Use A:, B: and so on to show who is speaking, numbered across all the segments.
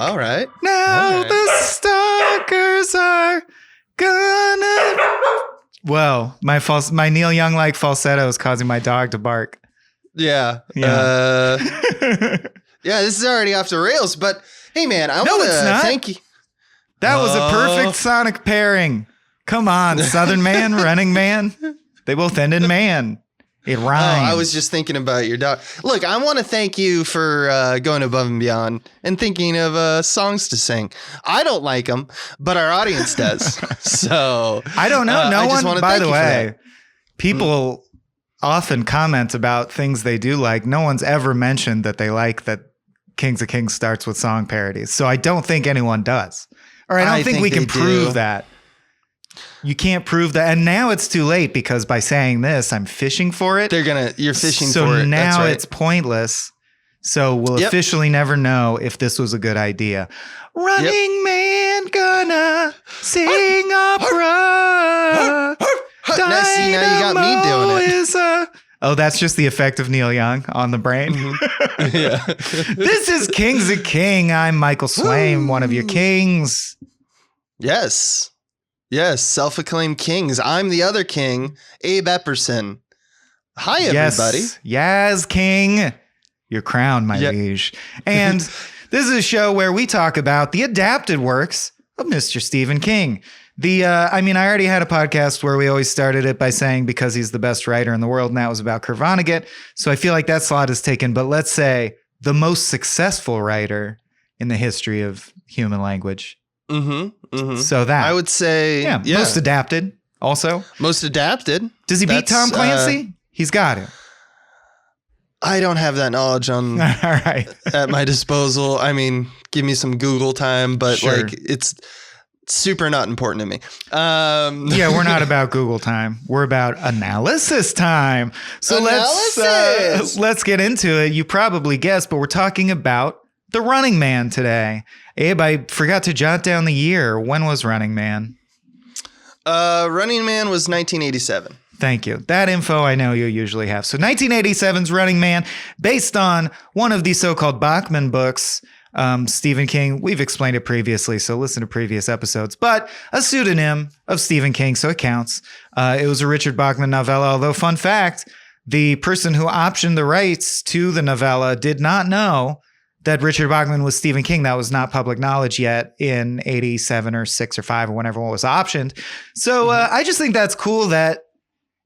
A: All right.
B: Now the stalkers are gonna. Well, my Neil Young-like falsetto is causing my dog to bark.
A: Yeah.
B: Yeah.
A: Yeah, this is already off the rails, but hey, man, I want to thank you.
B: That was a perfect sonic pairing. Come on, Southern Man, Running Man. They both end in man. It rhymes.
A: I was just thinking about your dog. Look, I want to thank you for going above and beyond and thinking of songs to sing. I don't like them, but our audience does. So
B: I don't know. No one, by the way, people often comment about things they do like. No one's ever mentioned that they like that Kings of Kings starts with song parodies. So I don't think anyone does. Or I don't think we can prove that. You can't prove that. And now it's too late because by saying this, I'm fishing for it.
A: You're fishing for it.
B: So now it's pointless. So we'll officially never know if this was a good idea. Running Man gonna sing opera.
A: Now you got me doing it.
B: Oh, that's just the effect of Neil Young on the brain.
A: Mm-hmm. Yeah.
B: This is Kings of King. I'm Michael Swaim, one of your kings.
A: Yes. Yes, self-acclaimed kings. I'm the other king, Abe Epperson. Hi, everybody.
B: Yes, King. Your crown, my liege. And this is a show where we talk about the adapted works of Mr. Stephen King. I already had a podcast where we always started it by saying because he's the best writer in the world, and that was about Kurt Vonnegut. So I feel like that slot is taken. But let's say the most successful writer in the history of human language.
A: Mm-hmm, mm-hmm.
B: So that
A: I would say,
B: most adapted. Also,
A: most adapted.
B: Does he beat Tom Clancy? He's got it.
A: I don't have that knowledge on
B: all right
A: at my disposal. I mean, give me some Google time, but it's super not important to me.
B: Yeah, we're not about Google time. We're about analysis time. So let's get into it. You probably guessed, but we're talking about The Running Man today. Abe, I forgot to jot down the year. When was Running Man?
A: Running Man was 1987.
B: Thank you. That info I know you usually have. So 1987's Running Man, based on one of the so-called Bachman books. Stephen King, we've explained it previously, so listen to previous episodes, but a pseudonym of Stephen King, so it counts. It was a Richard Bachman novella, although fun fact, the person who optioned the rights to the novella did not know that Richard Bachman was Stephen King. That was not public knowledge yet in 87 or 6 or 5 or whenever it was optioned. So I just think that's cool that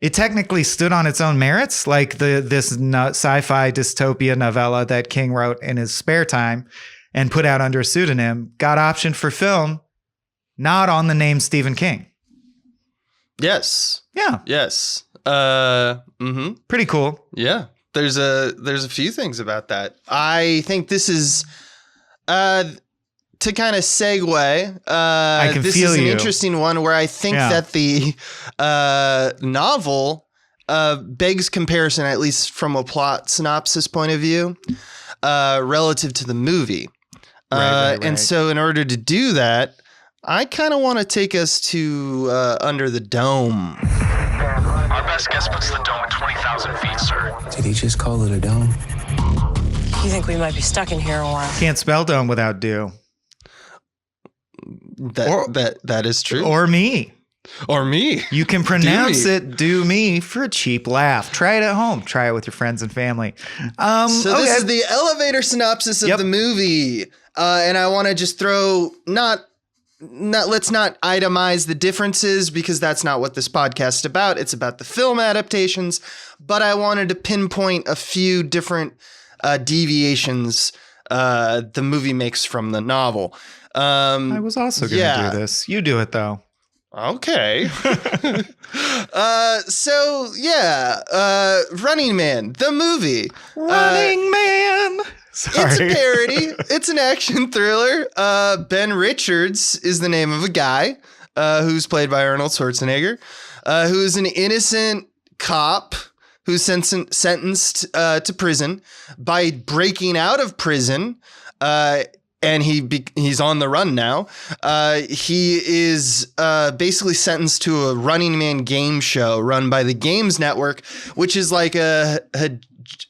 B: it technically stood on its own merits, like this sci-fi dystopia novella that King wrote in his spare time and put out under a pseudonym, got optioned for film, not on the name Stephen King.
A: Yes.
B: Yeah.
A: Yes.
B: Pretty cool.
A: Yeah. There's a few things about that. I think this is to kind of segue.
B: I can
A: this
B: feel
A: is an
B: you.
A: Interesting one where I think that the novel begs comparison, at least from a plot synopsis point of view, relative to the movie. Right. And so in order to do that, I kind of want to take us to Under the Dome.
C: Our best guess puts the dome at 20,000 feet, sir.
D: Did he just call it a dome?
E: You think we might be stuck in here a while?
B: Can't spell dome without do.
A: That is true.
B: Or me.
A: Or me.
B: You can pronounce it do me for a cheap laugh. Try it at home. Try it with your friends and family.
A: This is the elevator synopsis of the movie. And I want to just throw let's not itemize the differences because that's not what this podcast is about. It's about the film adaptations. But I wanted to pinpoint a few different deviations the movie makes from the novel.
B: I was also going to do this. You do it, though.
A: Okay. Running Man, the movie.
B: Running Man. Sorry.
A: It's a parody. It's an action thriller. Ben Richards is the name of a guy who's played by Arnold Schwarzenegger, who is an innocent cop who's sentenced to prison. By breaking out of prison, and he's on the run now. He is basically sentenced to a Running Man game show run by the Games Network, which is like a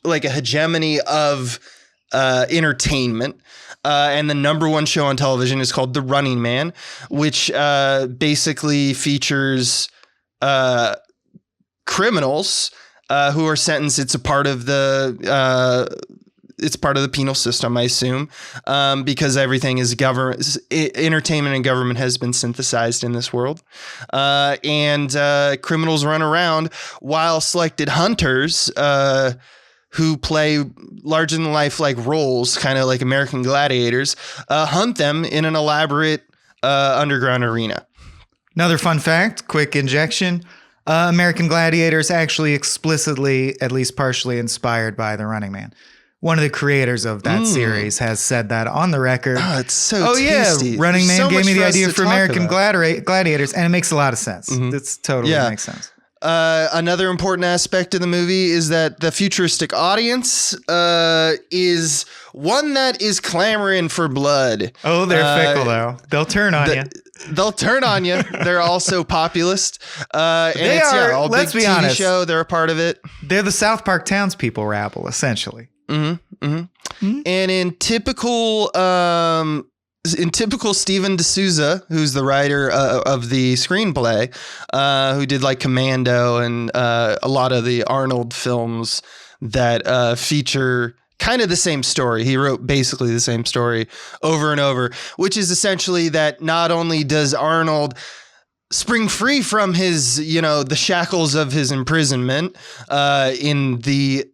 A: hegemony of entertainment. And the number one show on television is called The Running Man, which basically features criminals who are sentenced. It's a part of the penal system, I assume, because everything is government, entertainment and government has been synthesized in this world. And criminals run around while selected hunters who play larger than life like roles, kind of like American gladiators, hunt them in an elaborate underground arena.
B: Another fun fact, quick injection. American Gladiators actually explicitly, at least partially inspired by The Running Man. One of the creators of that series has said that on the record.
A: Oh, it's so tasty.
B: Yeah, Running
A: There's
B: Man
A: so
B: gave
A: much
B: me the
A: for us
B: idea
A: to
B: for
A: talk
B: American
A: about.
B: Gladiators, and it makes a lot of sense. It's totally makes sense.
A: Another important aspect of the movie is that the futuristic audience is one that is clamoring for blood.
B: Oh, they're fickle, though. They'll turn on you.
A: They'll turn on you. They're also populist. And
B: They are,
A: all
B: let's
A: big
B: be
A: TV
B: honest.
A: show. They're a part of it.
B: They're the South Park townspeople rabble, essentially.
A: And in typical Steven D'Souza, who's the writer of the screenplay, who did like Commando and a lot of the Arnold films that feature kind of the same story. He wrote basically the same story over and over, which is essentially that not only does Arnold spring free from his, the shackles of his imprisonment in the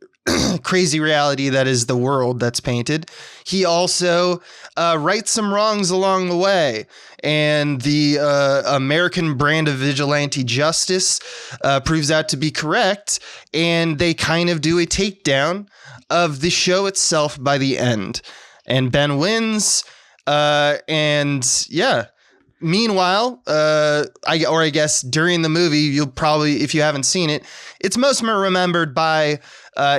A: crazy reality that is the world that's painted, he also rights some wrongs along the way. And the American brand of vigilante justice proves out to be correct. And they kind of do a takedown of the show itself by the end. And Ben wins. And yeah. Meanwhile, I guess during the movie, you'll probably, if you haven't seen it, it's most remembered by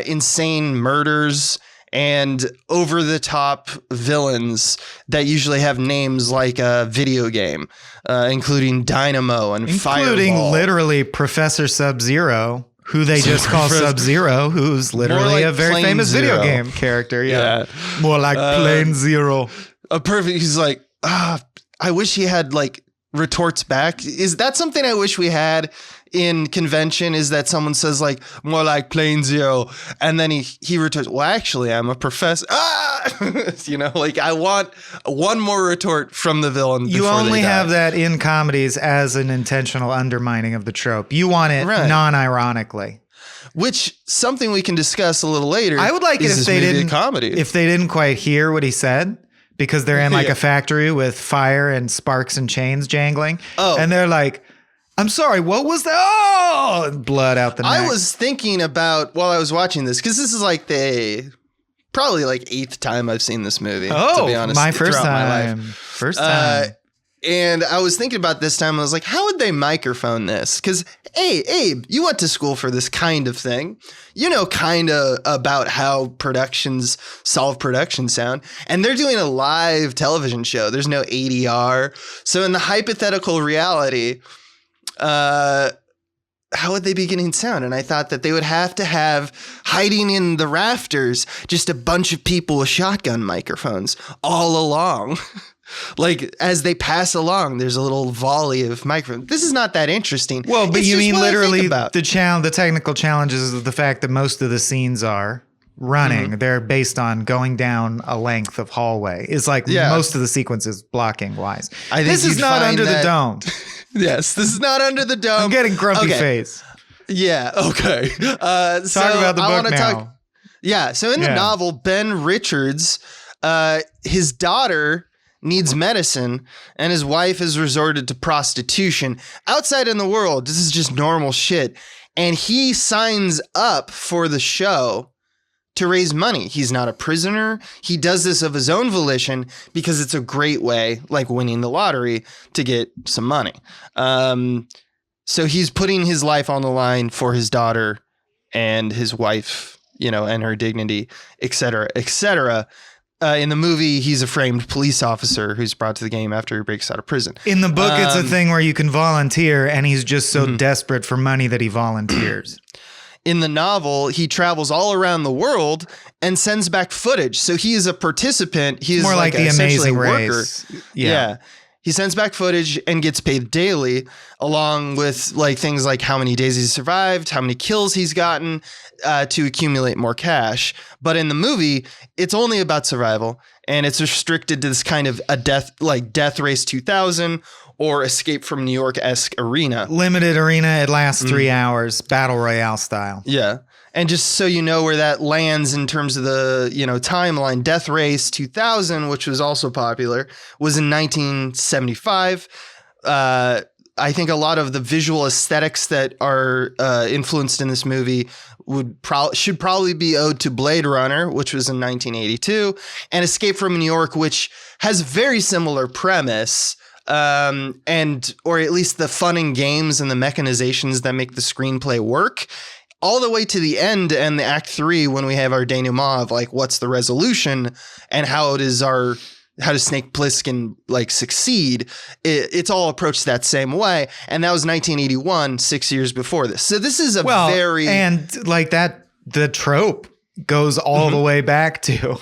A: insane murders and over-the-top villains that usually have names like a video game, including Dynamo and
B: Including
A: Fireball.
B: literally Professor Sub-Zero, who they just call Sub-Zero, who's literally
A: like
B: a very
A: Plain
B: famous
A: Zero.
B: video game character. Yeah. More like Plain Zero.
A: He's like, I wish he had like retorts back. Is that something I wish we had in convention, is that someone says like more like Plain Zero, and then he retorts, well, actually, I'm a professor. Like I want one more retort from the villain.
B: You only have that in comedies as an intentional undermining of the trope. You want it non-ironically.
A: Which something we can discuss a little later.
B: I would like it if they didn't
A: comedy.
B: If they didn't quite hear what he said, because they're in like a factory with fire and sparks and chains jangling. Oh. And they're like, I'm sorry, what was that? Oh, and blood out the neck.
A: I was thinking about while I was watching this, because this is like probably like 8th time I've seen this movie.
B: Oh,
A: to be honest,
B: my first time.
A: My life.
B: First time.
A: And I was thinking about this time. I was like, how would they microphone this? Because, hey, Abe, you went to school for this kind of thing. You know, kind of about how productions solve production sound. And they're doing a live television show. There's no ADR. So in the hypothetical reality, how would they be getting sound? And I thought that they would have to have, hiding in the rafters, just a bunch of people with shotgun microphones all along. Like as they pass along, there's a little volley of microphones. This is not that interesting.
B: Well, but
A: It's
B: you
A: just
B: mean
A: what I think
B: literally
A: about.
B: the technical challenges of the fact that most of the scenes are running.
A: Mm-hmm.
B: They're based on going down a length of hallway. It's like most of the sequences blocking wise.
A: I think
B: this is
A: you'd
B: not
A: find
B: under the
A: that-
B: dome.
A: Yes, this is not under the dome.
B: I'm getting grumpy face.
A: Yeah. Okay.
B: Talk about the book now.
A: So in the novel, Ben Richards, his daughter needs medicine and his wife has resorted to prostitution. Outside in the world, this is just normal shit. And he signs up for the show to raise money. He's not a prisoner. He does this of his own volition because it's a great way, like winning the lottery, to get some money. So he's putting his life on the line for his daughter and his wife, and her dignity, et cetera, et cetera. In the movie, he's a framed police officer who's brought to the game after he breaks out of prison.
B: In the book, it's a thing where you can volunteer, and he's just so desperate for money that he volunteers.
A: in the novel, he travels all around the world and sends back footage. So he is a participant. He is
B: More like the
A: essentially
B: Amazing
A: a worker.
B: Race.
A: Yeah. He sends back footage and gets paid daily, along with like things like how many days he's survived, how many kills he's gotten, to accumulate more cash. But in the movie, it's only about survival, and it's restricted to this kind of a Death Race 2000 or Escape from New York-esque arena.
B: Limited arena. It lasts 3 hours, battle royale style.
A: Yeah. And just so you know where that lands in terms of the, timeline, Death Race 2000, which was also popular, was in 1975. I think a lot of the visual aesthetics that are influenced in this movie should probably be owed to Blade Runner, which was in 1982, and Escape from New York, which has very similar premise. Or at least the fun and games and the mechanizations that make the screenplay work, all the way to the end and the Act 3 when we have our denouement of like what's the resolution and how does Snake Plissken like succeed. It's all approached that same way, and that was 1981, 6 years before this. So this is and
B: like that the trope goes all the way back to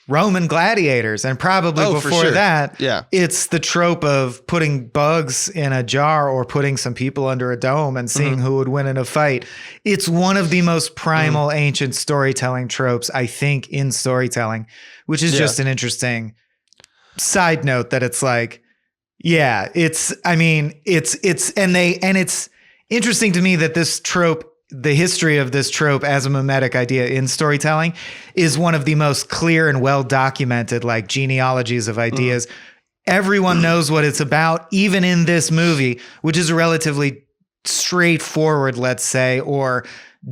B: Roman gladiators, and probably before that, it's the trope of putting bugs in a jar or putting some people under a dome and seeing who would win in a fight. It's one of the most primal ancient storytelling tropes, I think, in storytelling, which is just an interesting side note that it's like, it's interesting to me that this trope, the history of this trope as a mimetic idea in storytelling, is one of the most clear and well documented like genealogies of ideas. Everyone knows what it's about, even in this movie, which is a relatively straightforward, let's say, or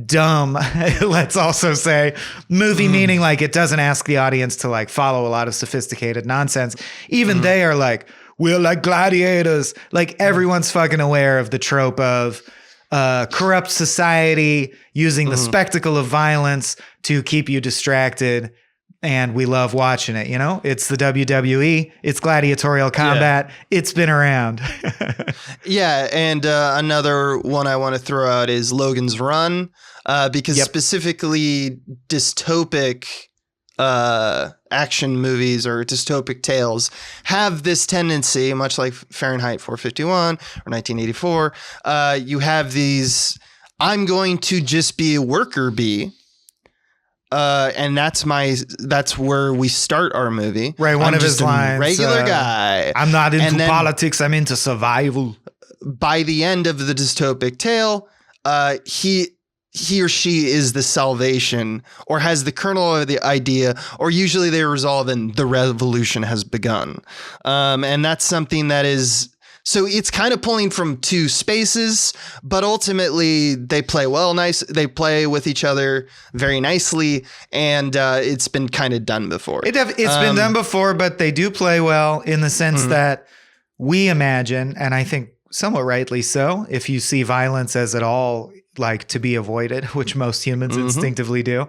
B: dumb, let's also say, movie, meaning like it doesn't ask the audience to like follow a lot of sophisticated nonsense. Even they are like, we're like gladiators. Like everyone's fucking aware of the trope of corrupt society using the spectacle of violence to keep you distracted, and we love watching it. It's the WWE, it's gladiatorial combat. It's been around.
A: And another one I want to throw out is Logan's Run, because specifically dystopic action movies or dystopic tales have this tendency, much like Fahrenheit 451 or 1984. You have these, I'm going to just be a worker bee. And that's where we start our movie.
B: Right. One of his lines,
A: regular guy.
B: I'm not into politics. I'm into survival.
A: By the end of the dystopic tale, he or she is the salvation, or has the kernel of the idea, or usually they resolve in the revolution has begun. And that's something that is, so it's kind of pulling from two spaces, but ultimately they play they play with each other very nicely, and it's been kind of done before.
B: It's been done before, but they do play well in the sense that we imagine, and I think somewhat rightly so, if you see violence as at all like to be avoided, which most humans instinctively do,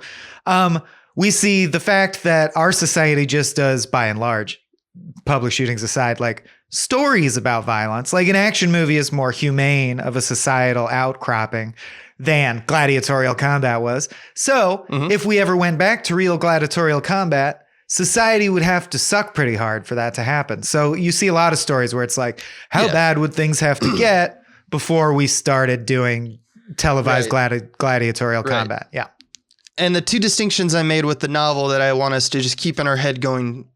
B: we see the fact that our society just does, by and large, public shootings aside, like stories about violence. Like an action movie is more humane of a societal outcropping than gladiatorial combat was. So if we ever went back to real gladiatorial combat, society would have to suck pretty hard for that to happen. So you see a lot of stories where it's like, how bad would things have to get before we started doing televised gladiatorial combat? Yeah.
A: And the two distinctions I made with the novel that I want us to just keep in our head going,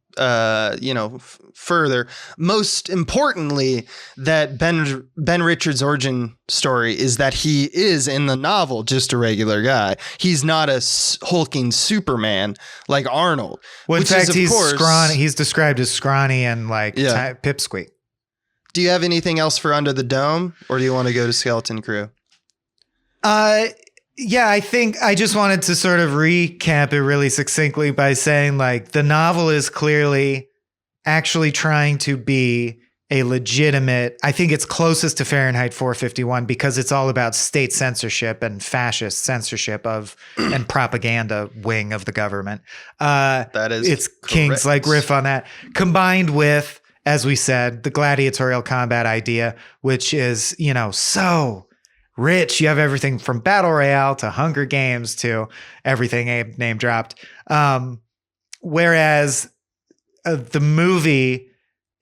A: further. Most importantly, that Ben Richards' origin story is that he is in the novel just a regular guy. He's not a hulking Superman like Arnold.
B: Well, in fact, he's scrawny. He's described as scrawny and like pipsqueak.
A: Do you have anything else for Under the Dome, or do you want to go to Skeleton Crew?
B: Yeah, I think I just wanted to sort of recap it really succinctly by saying like the novel is clearly actually trying to be a legitimate, I think it's closest to Fahrenheit 451 because it's all about state censorship and fascist censorship of and propaganda wing of the government.
A: That is,
B: it's correct. King's like riff on that, combined with, as we said, the gladiatorial combat idea, which is, so rich. You have everything from Battle Royale to Hunger Games to everything Abe name dropped. Whereas the movie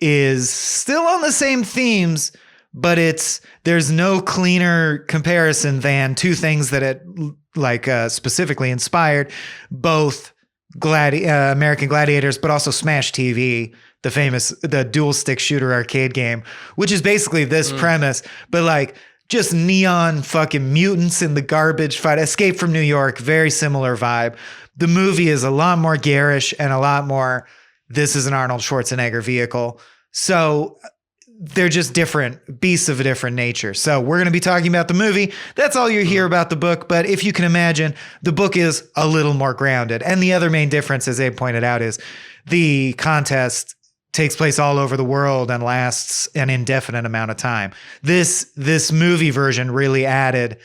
B: is still on the same themes, but there's no cleaner comparison than two things that it specifically inspired, both American Gladiators, but also Smash TV, the dual stick shooter arcade game, which is basically this premise, but like just neon fucking mutants in the garbage fight. Escape from New York, very similar vibe. The movie is a lot more garish and a lot more, this is an Arnold Schwarzenegger vehicle. So they're just different beasts of a different nature. So we're going to be talking about the movie. That's all you hear about the book. But if you can imagine, the book is a little more grounded. And the other main difference, as Abe pointed out, is the contest takes place all over the world and lasts an indefinite amount of time. This movie version really added,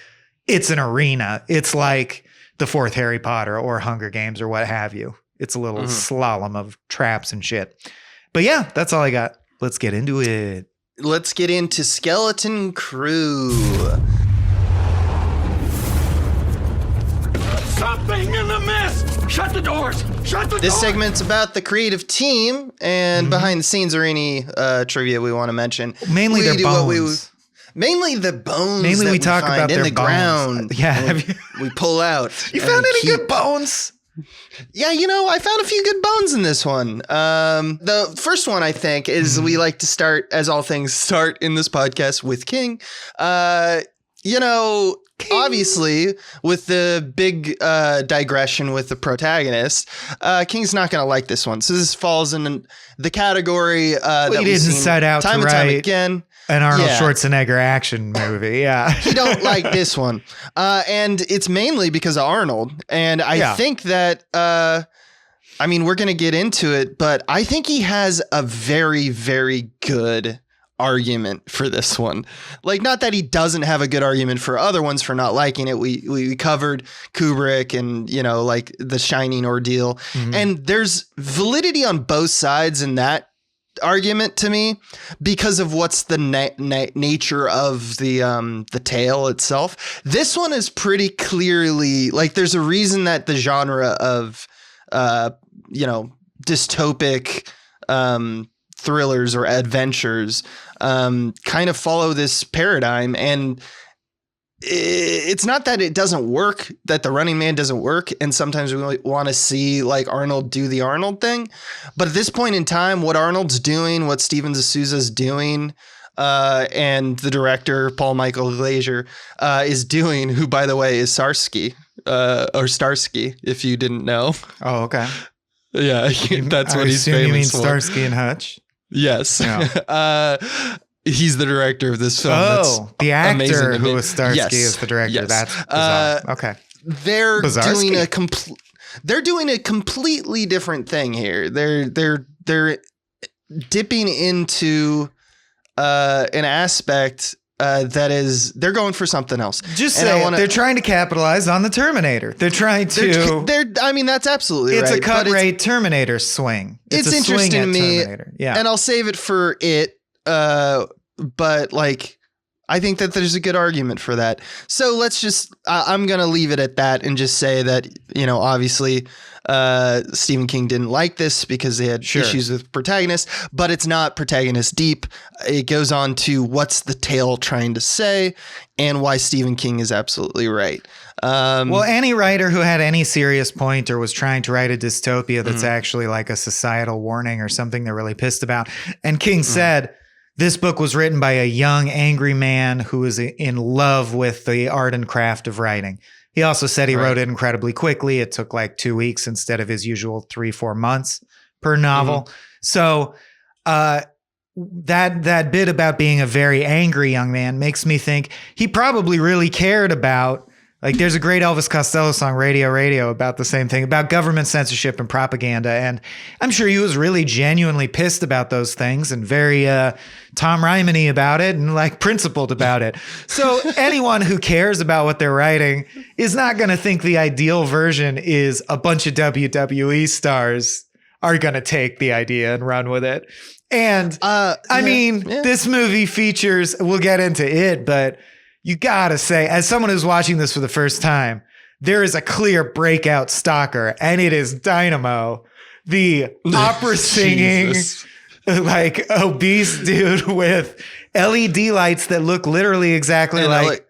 B: it's an arena. It's like the fourth Harry Potter or Hunger Games or what have you. It's a little slalom of traps and shit. But yeah, that's all I got. Let's get into it.
A: Let's get into Skeleton Crew.
D: Something in the mist! Shut the doors! Shut the doors!
A: This segment's about the creative team, and behind the scenes or any trivia we want to mention.
B: Mainly their bones.
A: Mainly the bones.
B: Mainly
A: that
B: we talk
A: find
B: about
A: in
B: their
A: the
B: bones.
A: ground.
B: Yeah.
A: We pull out.
B: You
A: and
B: found any
A: keep.
B: good bones?
A: Yeah, I found a few good bones in this one. The first one, I think, is we like to start, as all things start in this podcast, with King. Obviously, with the big digression with the protagonist, King's not going to like this one. So this falls in the category that
B: he
A: we've
B: didn't
A: seen
B: set out
A: time
B: to
A: and time
B: write
A: again.
B: An Arnold Schwarzenegger action movie. Yeah.
A: He don't like this one. And it's mainly because of Arnold. And I think that, we're going to get into it, but I think he has a very, very good argument for this one. Like, not that he doesn't have a good argument for other ones for not liking it. We covered Kubrick and, like the Shining ordeal. And there's validity on both sides in that argument to me because of what's the nature of the tale itself. This one is pretty clearly like there's a reason that the genre of dystopic thrillers or adventures kind of follow this paradigm, and it's not that it doesn't work, that the Running Man doesn't work, and sometimes we want to see like Arnold do the Arnold thing, but at this point in time, what Arnold's doing, what Steven D'Souza's doing, and the director Paul Michael Glaser is doing, who by the way is Starsky, if you didn't know.
B: Oh, okay.
A: Yeah, that's what he's famous for.
B: You mean Starsky and Hutch?
A: Yes.
B: No.
A: He's the director of this film.
B: Oh, the actor
A: amazing
B: who was Starsky is the director.
A: Yes.
B: That's bizarre. Okay.
A: They're
B: Bizarski.
A: doing a completely different thing here. They're dipping into an aspect that is, they're going for something else.
B: Just say they're trying to capitalize on the Terminator. They're trying to.
A: That's absolutely right.
B: It's a cut rate Terminator swing.
A: It's
B: a
A: interesting
B: swing
A: to
B: at
A: me.
B: Terminator. Yeah.
A: And I'll save it for it. But like, I think that there's a good argument for that. So let's just, I'm going to leave it at that and just say that, obviously, Stephen King didn't like this because they had issues with protagonists, but it's not protagonist deep. It goes on to what's the tale trying to say and why Stephen King is absolutely right.
B: Well, any writer who had any serious point or was trying to write a dystopia that's actually like a societal warning or something they're really pissed about. And King said, this book was written by a young, angry man who was in love with the art and craft of writing. He also said he wrote it incredibly quickly. It took like 2 weeks instead of his usual 3-4 months per novel. So that bit about being a very angry young man makes me think he probably really cared about, like, there's a great Elvis Costello song, Radio, about the same thing, about government censorship and propaganda. And I'm sure he was really genuinely pissed about those things and very Tom Ryman-y about it and like principled about it. So anyone who cares about what they're writing is not going to think the ideal version is a bunch of WWE stars are going to take the idea and run with it. And this movie features, we'll get into it, but you gotta say, as someone who's watching this for the first time, there is a clear breakout stalker, and it is Dynamo, the opera singing, like obese dude with LED lights that look literally exactly like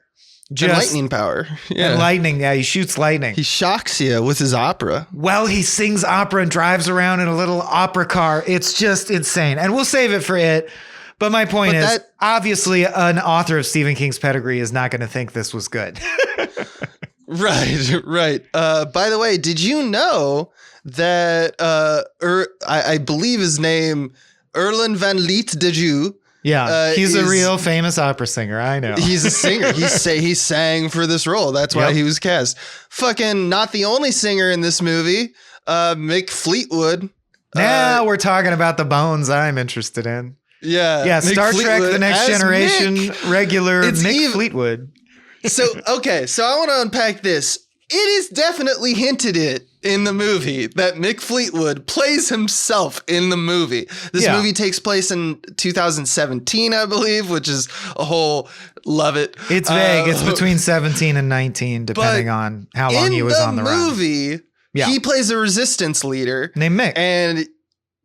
A: just lightning power. Yeah.
B: And lightning. Yeah, he shoots lightning.
A: He shocks you with his opera.
B: Well, he sings opera and drives around in a little opera car. It's just insane. And we'll save it for it. But my point is, obviously, an author of Stephen King's pedigree is not going to think this was good.
A: Right. By the way, did you know that I believe his name, Erlen van Liet de Jeu.
B: Yeah, he's a real famous opera singer. I know.
A: He's a singer. He sang for this role. That's why he was cast. Fucking not the only singer in this movie. Mick Fleetwood.
B: Now we're talking about the bones I'm interested in.
A: Yeah.
B: Yeah, Star Trek The Next Generation, regular Mick Fleetwood.
A: So I want to unpack this. It is definitely hinted at in the movie that Mick Fleetwood plays himself in the movie. This movie takes place in 2017, I believe, which is a whole love it.
B: It's vague. It's between 17 and 19, depending on how long he was on the run.
A: In the movie, he plays a resistance leader
B: named Mick.
A: And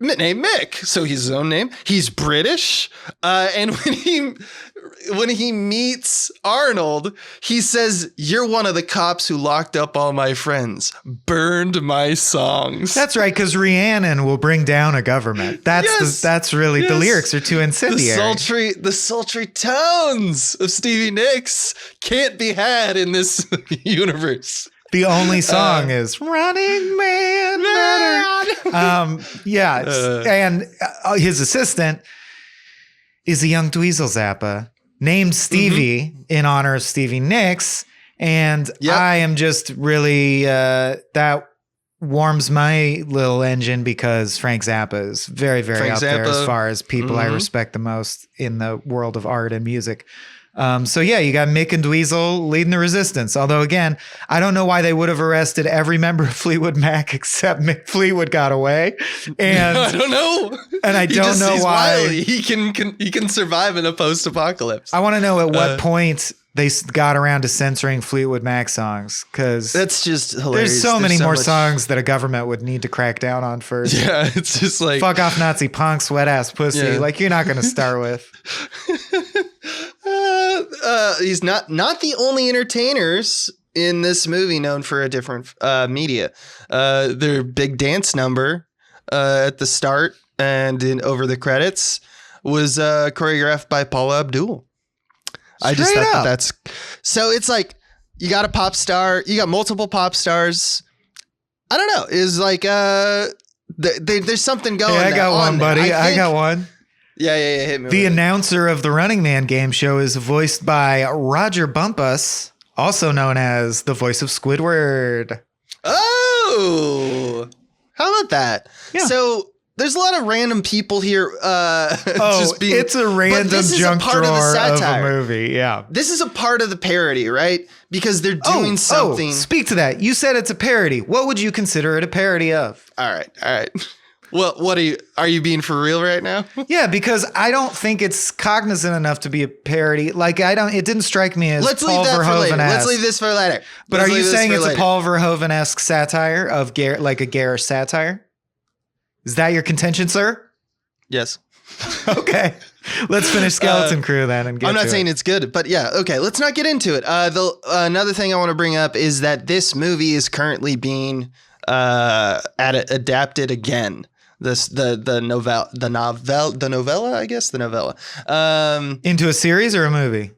A: named Mick. So he's his own name. He's British. And when he meets Arnold, he says, "You're one of the cops who locked up all my friends, burned my songs."
B: That's right, because Rhiannon will bring down a government. That's really the lyrics are too incendiary.
A: The sultry tones of Stevie Nicks can't be had in this universe.
B: The only song is Running Man. And his assistant is a young Dweezil Zappa named Stevie in honor of Stevie Nicks. And I am just really, that warms my little engine because Frank Zappa is very, very out there as far as people I respect the most in the world of art and music. You got Mick and Dweezil leading the resistance. Although, again, I don't know why they would have arrested every member of Fleetwood Mac except Mick Fleetwood got away. And
A: I don't know.
B: And I don't know why.
A: Wily. He can survive in a post-apocalypse.
B: I want to know at what point they got around to censoring Fleetwood Mac songs, because
A: that's just hilarious.
B: There's so many more songs that a government would need to crack down on first.
A: Yeah, it's just like
B: fuck off Nazi punk, sweat ass pussy. Yeah. Like you're not going to start with.
A: He's not the only entertainers in this movie known for a different media. Their big dance number at the start and over the credits was choreographed by Paula Abdul. I just thought that's so. It's like you got a pop star, you got multiple pop stars. I don't know. Is like there's something going.
B: I got one, buddy. I got one.
A: Yeah. Hit me.
B: The announcer of the Running Man game show is voiced by Roger Bumpus, also known as the voice of Squidward.
A: Oh, how about that?
B: Yeah.
A: So there's a lot of random people here.
B: It's a random junk drawer of a movie. Yeah.
A: This is a part of the parody, right? Because they're doing something.
B: Speak to that. You said it's a parody. What would you consider it a parody of?
A: All right. Well, what are you being for real right now?
B: Yeah, because I don't think it's cognizant enough to be a parody. Like it didn't strike me as Paul Verhoeven-esque.
A: Let's leave this for later.
B: But are you saying it's a Paul Verhoeven-esque satire of like a garish satire? Is that your contention, sir?
A: Yes.
B: Okay. Let's finish Skeleton Crew then and get
A: I'm not saying it's good, but yeah, okay, let's not get into it. Another thing I want to bring up is that this movie is currently being adapted again. The novella.
B: Into a series or a movie?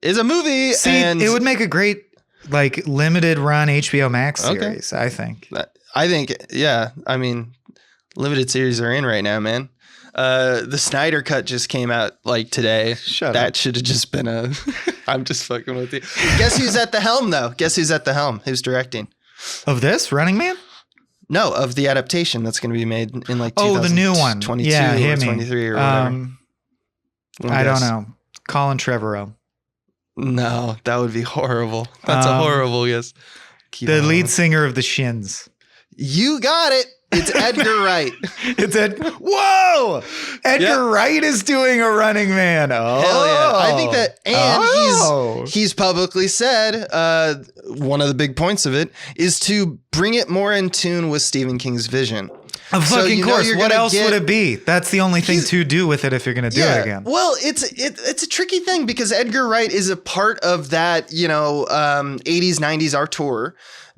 A: Is a movie.
B: See, and it would make a great like limited run HBO Max series, I think.
A: Yeah. I mean, limited series are in right now, man. The Snyder Cut just came out like today.
B: Shut up.
A: That should have just been I'm just fucking with you. Guess who's at the helm though? Who's directing?
B: Of this Running Man?
A: No, of the adaptation that's going to be made in like
B: the new one.
A: 22
B: or
A: 23 or whatever.
B: I don't know. Colin Trevorrow.
A: No, that would be horrible. That's a horrible guess.
B: The lead singer of the Shins.
A: You got it. It's Edgar Wright.
B: Whoa! Edgar Wright is doing a Running Man. Oh,
A: Hell yeah. I think that, and he's publicly said, one of the big points of it is to bring it more in tune with Stephen King's vision.
B: Of fucking course. What else would it be? That's the only thing to do with it if you're going to do it again.
A: Well, it's a tricky thing because Edgar Wright is a part of that, 80s, 90s auteur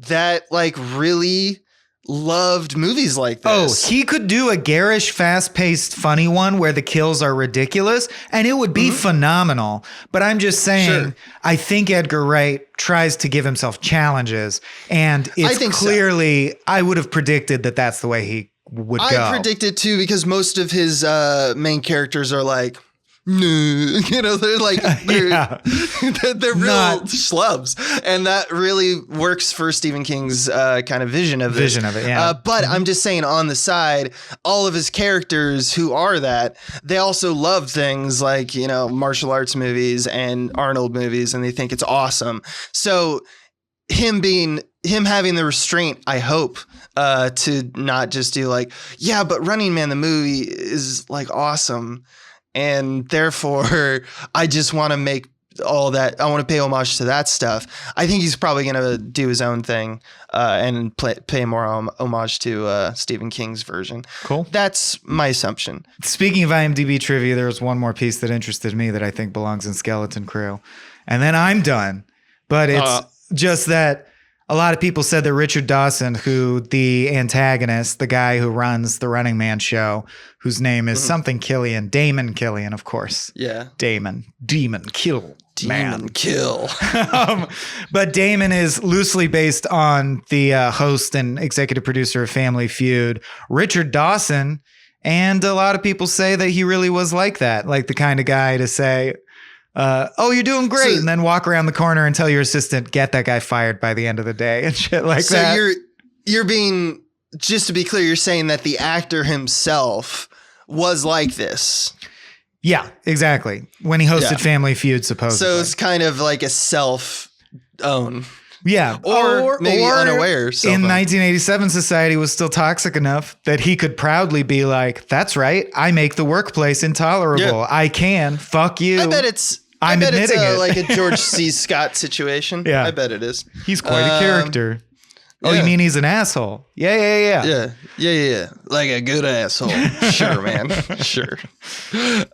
A: that like really loved movies like this.
B: Oh, he could do a garish, fast-paced, funny one where the kills are ridiculous, and it would be phenomenal. But I'm just saying, I think Edgar Wright tries to give himself challenges, and it's clearly, I would have predicted that that's the way he would go.
A: I predicted too because most of his main characters are like, they're like they're real schlubs, and that really works for Stephen King's kind of vision of it. Yeah. But I'm just saying, on the side, all of his characters who are that, they also love things like martial arts movies and Arnold movies, and they think it's awesome. So him having the restraint, I hope, to not just do like, yeah, but Running Man the movie is like awesome. And therefore, I just want to make all that. I want to pay homage to that stuff. I think he's probably going to do his own thing and pay more homage to Stephen King's version.
B: Cool.
A: That's my assumption.
B: Speaking of IMDb trivia, there was one more piece that interested me that I think belongs in Skeleton Crew. And then I'm done. But it's just that a lot of people said that Richard Dawson, who the antagonist, the guy who runs the Running Man show, whose name is something Killian, Damon Killian, of course.
A: Yeah.
B: Demon Kill. But Damon is loosely based on the host and executive producer of Family Feud, Richard Dawson. And a lot of people say that he really was like that, like the kind of guy to say, oh, you're doing great. And then walk around the corner and tell your assistant, get that guy fired by the end of the day and shit like that.
A: So you're being, just to be clear, you're saying that the actor himself was like this.
B: Yeah, exactly. When he hosted Family Feud, supposedly.
A: So it's kind of like a self-own.
B: Yeah.
A: Or maybe unaware.
B: In 1987, society was still toxic enough that he could proudly be like, that's right. I make the workplace intolerable. Yeah. I can. Fuck you.
A: I bet it's like a George C. Scott situation.
B: Yeah.
A: I bet it is.
B: He's quite a character. Oh, you mean he's an asshole? Yeah.
A: Like a good asshole. Sure, man. Sure.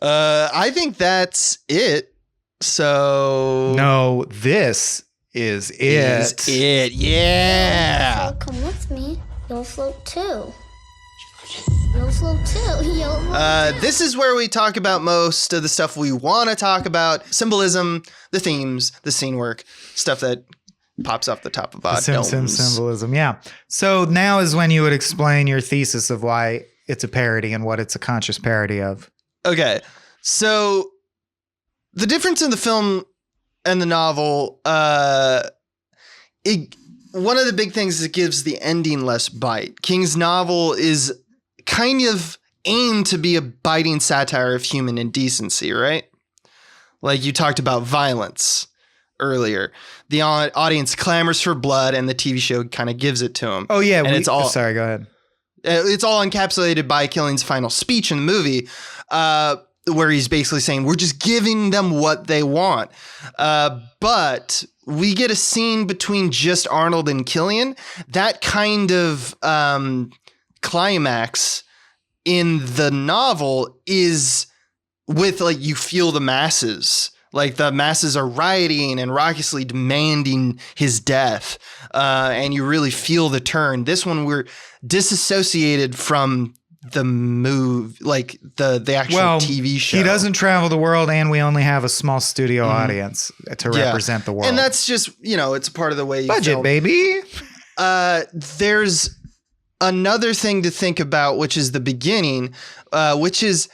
A: I think that's it. So.
B: No, this is it.
A: Yeah.
F: So come with me. You'll float too. You'll float too.
A: This is where we talk about most of the stuff we want to talk about. Symbolism, the themes, the scene work, stuff that pops off the top of our domes.
B: Symbolism, yeah. So now is when you would explain your thesis of why it's a parody and what it's a conscious parody of.
A: Okay. So the difference in the film and the novel, one of the big things is it gives the ending less bite. King's novel is kind of aimed to be a biting satire of human indecency, right? Like you talked about violence earlier. The audience clamors for blood and the TV show kind of gives it to them.
B: Oh, yeah.
A: And it's all,
B: sorry, go ahead.
A: It's all encapsulated by Killing's final speech in the movie, where he's basically saying, we're just giving them what they want. But we get a scene between just Arnold and Killian. That kind of climax in the novel is with, like, you feel the masses. Like, the masses are rioting and raucously demanding his death. And you really feel the turn. This one, we're disassociated from the like the actual TV show.
B: He doesn't travel the world, and we only have a small studio audience to represent the world.
A: And that's just, it's a part of the way you
B: budget,
A: film.
B: Baby.
A: There's another thing to think about, which is the beginning, which is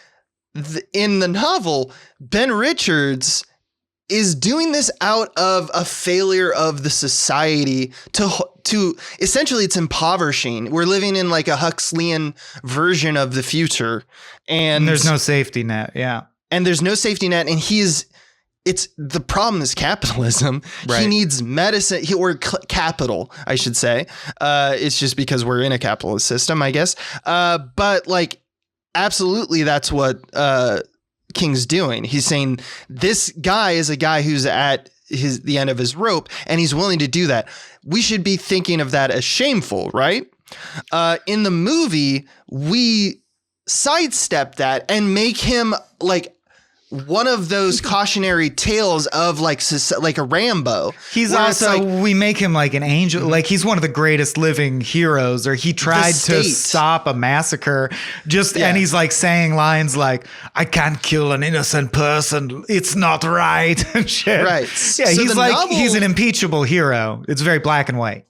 A: in the novel, Ben Richards is doing this out of a failure of the society to essentially, it's impoverishing. We're living in like a Huxleyan version of the future. And
B: there's no safety net. Yeah.
A: And there's no safety net. And he's it's the problem is capitalism.
B: Right.
A: He needs medicine or capital, I should say. It's just because we're in a capitalist system, I guess. But like, absolutely, that's what King's doing. He's saying this guy is a guy who's at the end of his rope, and he's willing to do that. We should be thinking of that as shameful, right? In the movie, we sidestep that and make him like one of those cautionary tales of like a Rambo.
B: He's
A: where it's
B: also,
A: like,
B: we make him like an angel. Like he's one of the greatest living heroes, or he tried to
A: state.
B: stop a massacre and he's like saying lines like, I can't kill an innocent person. It's not right. And shit.
A: Right.
B: Yeah.
A: So
B: He's
A: the
B: like,
A: novel-
B: he's an impeachable hero. It's very black and white.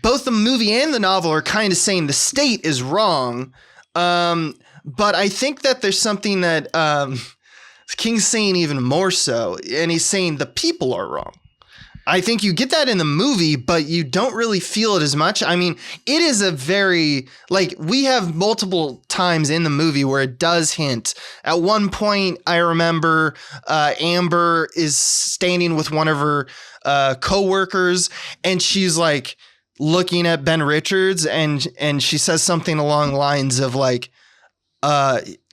A: both the movie and the novel are kind of saying the state is wrong. But I think that there's something that King's saying even more so, and he's saying the people are wrong. I think you get that in the movie, but you don't really feel it as much. I mean, it is a very, like, we have multiple times in the movie where it does hint. At one point, I remember Amber is standing with one of her co-workers, and she's like looking at Ben Richards, and she says something along the lines of like,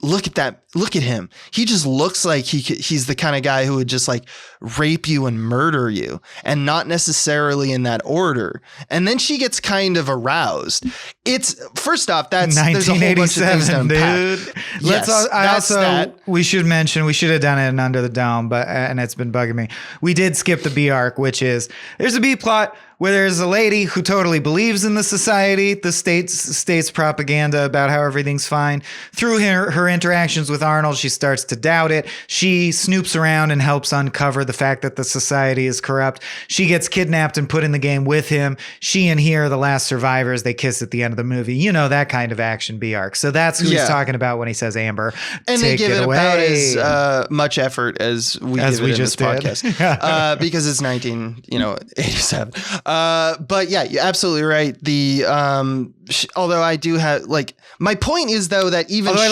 A: look at that. Look at him. He just looks like he's the kind of guy who would just like rape you and murder you, and not necessarily in that order. And then she gets kind of aroused. It's first off, there's a whole bunch of things to
B: 1987,
A: unpack.
B: Dude. We should mention, we should have done it in Under the Dome, and it's been bugging me. We did skip the B arc, which is there's a B plot where there's a lady who totally believes in the society, the state's propaganda about how everything's fine. Through her interactions with Arnold, she starts to doubt it. She snoops around and helps uncover the fact that the society is corrupt. She gets kidnapped and put in the game with him. She and he are the last survivors. They kiss at the end of the movie. You know, that kind of action B arc. So that's who he's talking about when he says Amber.
A: And they give it about as much effort as we give it in this podcast. Because it's 1987. But yeah, you're absolutely right. Although I do have like, my point is though that even
B: I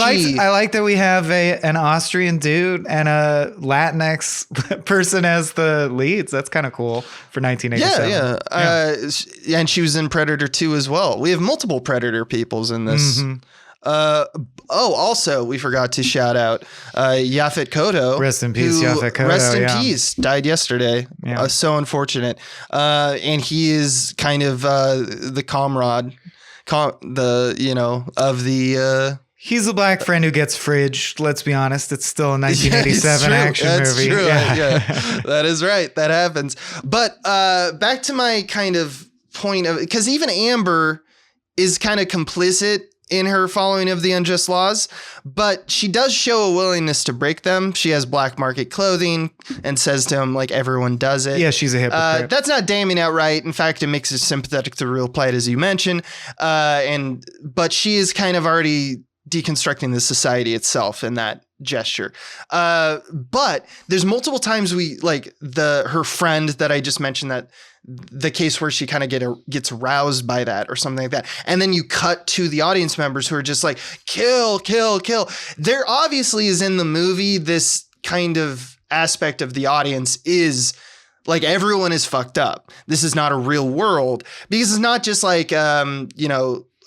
B: like that we have an Austrian dude and a Latinx person as the leads. That's kind of cool for 1987.
A: Yeah. And she was in Predator 2 as well. We have multiple Predator peoples in this. Mm-hmm. Also, we forgot to shout out Yaphet Kotto.
B: Rest in peace, Yaphet Kotto.
A: Rest in peace. Died yesterday.
B: Yeah.
A: So unfortunate. And he is kind of the comrade, of the.
B: He's a black friend who gets fridged. Let's be honest. It's still a 1987 action movie.
A: True.
B: Yeah.
A: That is right. That happens. But back to my kind of point of, because even Amber is kind of complicit in her following of the unjust laws, but she does show a willingness to break them. She has black market clothing and says to him, like, everyone does it.
B: Yeah, she's a hypocrite.
A: That's not damning outright. In fact, it makes her sympathetic to the real plight, as you mentioned. But she is kind of already deconstructing the society itself in that gesture. But there's multiple times her friend that I just mentioned, that the case where she kind of gets aroused by that or something like that. And then you cut to the audience members who are just like, kill, kill, kill. There obviously is in the movie this kind of aspect of the audience is like, everyone is fucked up. This is not a real world, because it's not just like,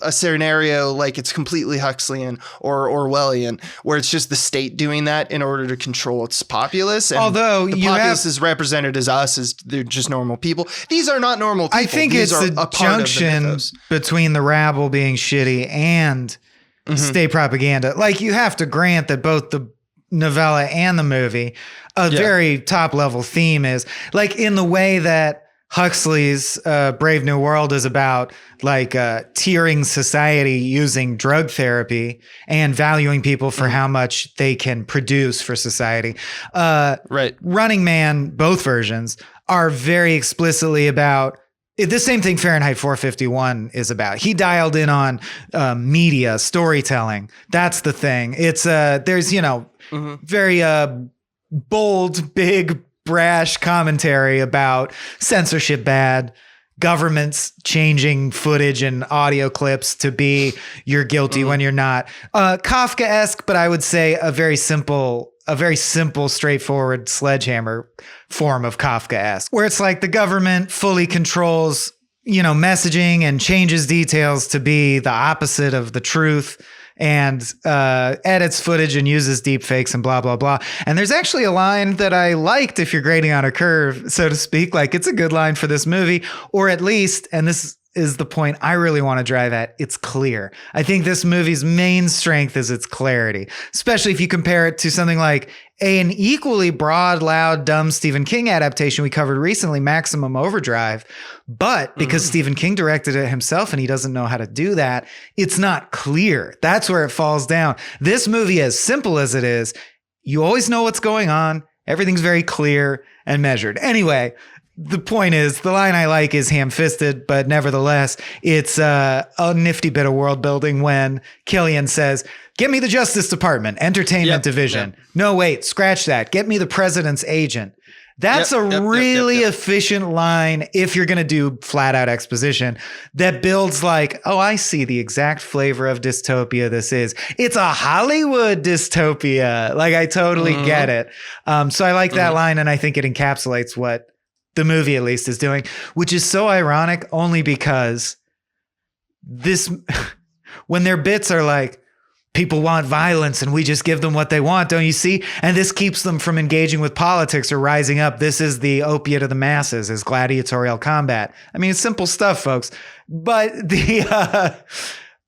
A: a scenario like it's completely Huxleyan or Orwellian, where it's just the state doing that in order to control its populace. And
B: although
A: the populace is represented as us, as they're just normal people. These are not normal people.
B: I think
A: These
B: it's
A: are
B: a junction between the rabble being shitty and state propaganda. Like, you have to grant that both the novella and the movie, very top level theme is like, in the way that Huxley's Brave New World is about like tiering society using drug therapy and valuing people for how much they can produce for society.
A: Right.
B: Running Man, both versions, are very explicitly about the same thing Fahrenheit 451 is about. He dialed in on media, storytelling. That's the thing. It's there's, very bold, big, brash commentary about censorship bad, governments changing footage and audio clips to be you're guilty when you're not. Kafka-esque, but I would say a very simple a very simple, straightforward sledgehammer form of Kafkaesque, where it's like the government fully controls, messaging and changes details to be the opposite of the truth, and edits footage and uses deep fakes and blah, blah, blah. And there's actually a line that I liked if you're grading on a curve, so to speak. Like, it's a good line for this movie, or at least, and this is the point I really want to drive at, it's clear. I think this movie's main strength is its clarity, especially if you compare it to something like an equally broad, loud, dumb Stephen King adaptation we covered recently, Maximum Overdrive. But because Stephen King directed it himself and he doesn't know how to do that, it's not clear. That's where it falls down. This movie, as simple as it is, you always know what's going on. Everything's very clear and measured. Anyway, the point is, the line I like is ham-fisted, but nevertheless, it's a nifty bit of world building when Killian says, "Get me the Justice Department, Entertainment Division." Yep. No, wait, scratch that. "Get me the President's Agent." That's a really efficient line if you're going to do flat out exposition that builds like, oh, I see the exact flavor of dystopia this is. It's a Hollywood dystopia. Like, I totally get it. So I like that line, and I think it encapsulates what the movie at least is doing, which is so ironic only because this, when their bits are like, people want violence and we just give them what they want, don't you see? And this keeps them from engaging with politics or rising up. This is the opiate of the masses, is gladiatorial combat. I mean, it's simple stuff, folks. But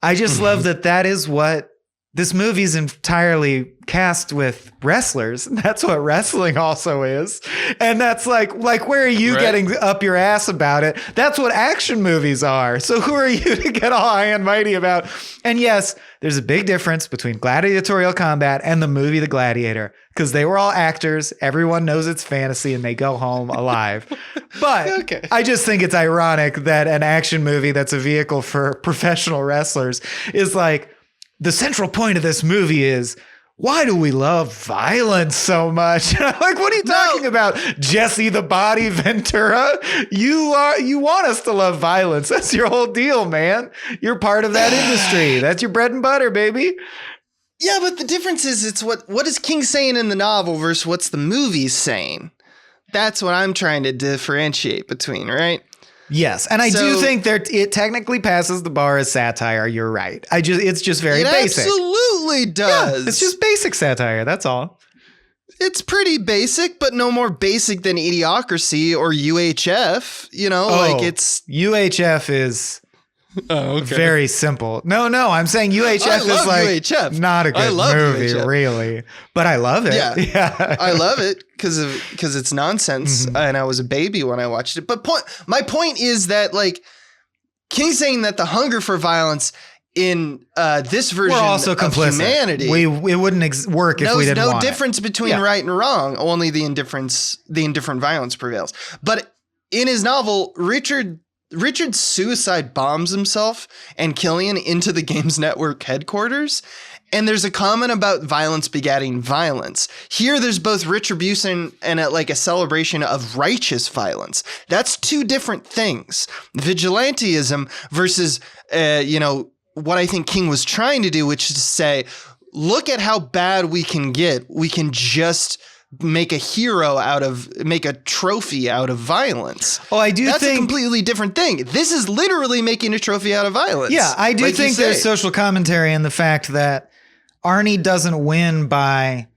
B: I just love that is what this movie's entirely cast with wrestlers. That's what wrestling also is. And that's like where are you getting up your ass about it? That's what action movies are. So who are you to get all high and mighty about? And yes, there's a big difference between gladiatorial combat and the movie The Gladiator, because they were all actors. Everyone knows it's fantasy and they go home alive. But I just think it's ironic that an action movie that's a vehicle for professional wrestlers is like, the central point of this movie is, why do we love violence so much? And I'm like, what are you talking about? Jesse the Body Ventura? You want us to love violence. That's your whole deal, man. You're part of that industry. That's your bread and butter, baby.
A: Yeah, but the difference is it's what is King saying in the novel versus what's the movie saying. That's what I'm trying to differentiate between, right?
B: Yes, and I do think it technically passes the bar as satire. You're right. It's just very basic. It
A: absolutely does.
B: Yeah, it's just basic satire. That's all.
A: It's pretty basic, but no more basic than Idiocracy or UHF. It's
B: UHF is very simple. No, I'm saying UHF is like UHF. Not a good movie, UHF. Really, but I love it. Yeah.
A: I love it because it's nonsense, and I was a baby when I watched it. But my point is that like King's saying that the hunger for violence in this version of humanity,
B: it wouldn't work if we didn't want it.
A: There's no difference between right and wrong. Only the indifferent violence prevails. But in his novel, Richard suicide bombs himself and Killian into the Games Network headquarters. And there's a comment about violence begatting violence. Here, there's both retribution and a celebration of righteous violence. That's two different things. Vigilantism versus, what I think King was trying to do, which is to say, look at how bad we can get. We can just make a trophy out of violence.
B: Oh, I do think
A: that's a completely different thing. This is literally making a trophy out of violence.
B: Yeah, I do think there's social commentary in the fact that Arnie doesn't win by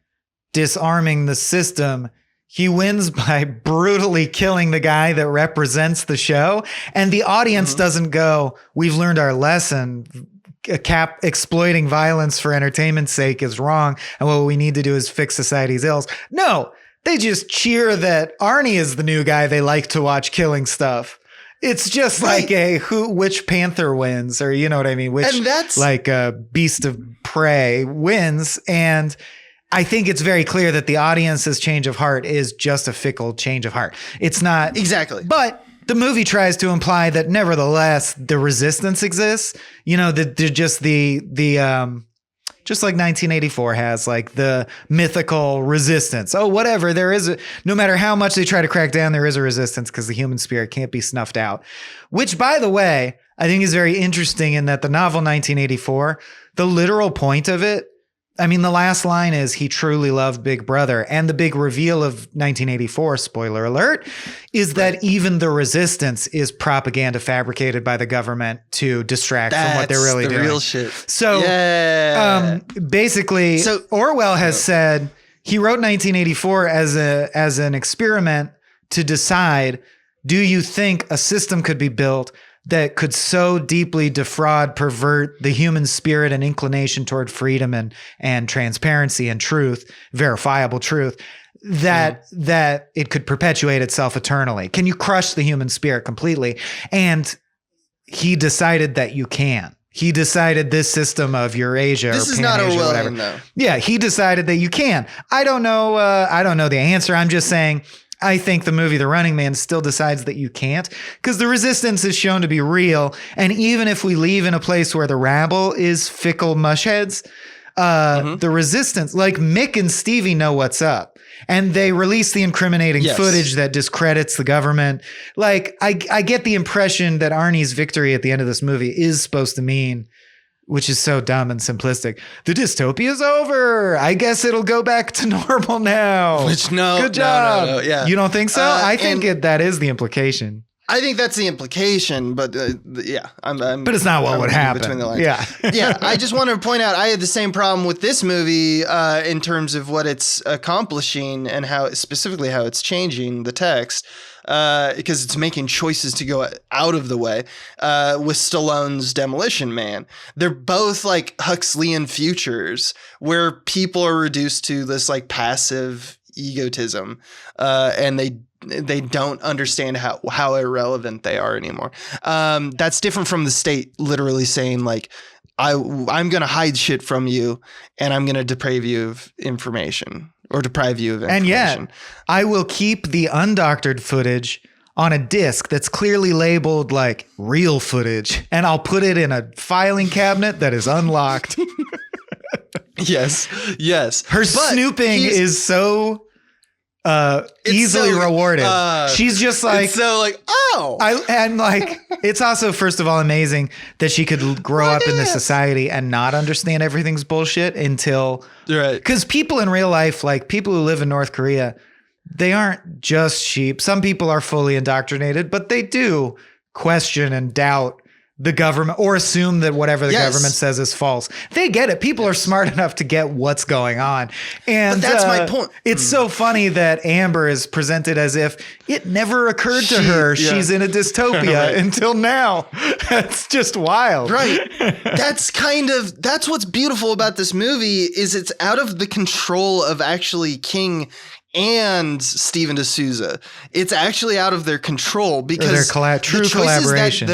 B: disarming the system. He wins by brutally killing the guy that represents the show. And the audience doesn't go, we've learned our lesson. Exploiting violence for entertainment's sake is wrong, and what we need to do is fix society's ills. No, they just cheer that Arnie is the new guy they like to watch killing stuff. It's just like which panther wins, or you know what I mean? Which a beast of prey wins. And I think it's very clear that the audience's change of heart is just a fickle change of heart. It's not
A: exactly,
B: but the movie tries to imply that nevertheless the resistance exists. Just like 1984 has like the mythical resistance. Oh, whatever. No matter how much they try to crack down, there is a resistance because the human spirit can't be snuffed out. Which, by the way, I think is very interesting in that the novel 1984, the literal point of it, I mean, the last line is he truly loved Big Brother. And the big reveal of 1984, spoiler alert, is that even the resistance is propaganda fabricated by the government to distract from what they're really doing.
A: Real shit.
B: So basically, Orwell has said he wrote 1984 as an experiment to decide, do you think a system could be built that could so deeply defraud, pervert the human spirit and inclination toward freedom and transparency and truth, verifiable truth, that it could perpetuate itself eternally? Can you crush the human spirit completely? And he decided that you can. He decided this system of Eurasia
A: this
B: or
A: is not
B: Pan-Asia or
A: Orwellian,
B: whatever.
A: though.
B: Yeah, he decided that you can. I don't know the answer. I'm just saying, I think the movie The Running Man still decides that you can't, because the resistance is shown to be real. And even if we leave in a place where the rabble is fickle mushheads, the resistance, like Mick and Stevie know what's up. And they release the incriminating footage that discredits the government. Like, I get the impression that Arnie's victory at the end of this movie is supposed to mean, which is so dumb and simplistic, the dystopia's over. I guess it'll go back to normal now. Good job.
A: No, yeah.
B: You don't think so? I think that is the implication.
A: I think that's the implication, but yeah,
B: but it's not what would happen.
A: Between the lines.
B: Yeah,
A: yeah. I just want to point out, I had the same problem with this movie in terms of what it's accomplishing and how it's changing the text. Because it's making choices to go out of the way with Stallone's Demolition Man. They're both like Huxleyan futures where people are reduced to this like passive egotism and they don't understand how irrelevant they are anymore. That's different from the state literally saying like, I'm going to hide shit from you and I'm going to deprive you of information. Or deprive you of information.
B: And yet, I will keep the undoctored footage on a disc that's clearly labeled like real footage, and I'll put it in a filing cabinet that is unlocked.
A: Yes.
B: Her snooping is so easily rewarded. She's just like,
A: it's so like, oh.
B: And like, it's also, first of all, amazing that she could grow up in this society and not understand everything's bullshit until,
A: right?
B: Because people in real life, like people who live in North Korea, they aren't just sheep. Some people are fully indoctrinated, but they do question and doubt the government or assume that whatever the government says is false. They get it. People are smart enough to get what's going on. And
A: but that's my point.
B: It's so funny that Amber is presented as if it never occurred to her she's in a dystopia until now. That's just wild.
A: Right. That's what's beautiful about this movie is it's out of the control of actually King and Steven D'Souza. It's actually out of their control because
B: their true collaboration.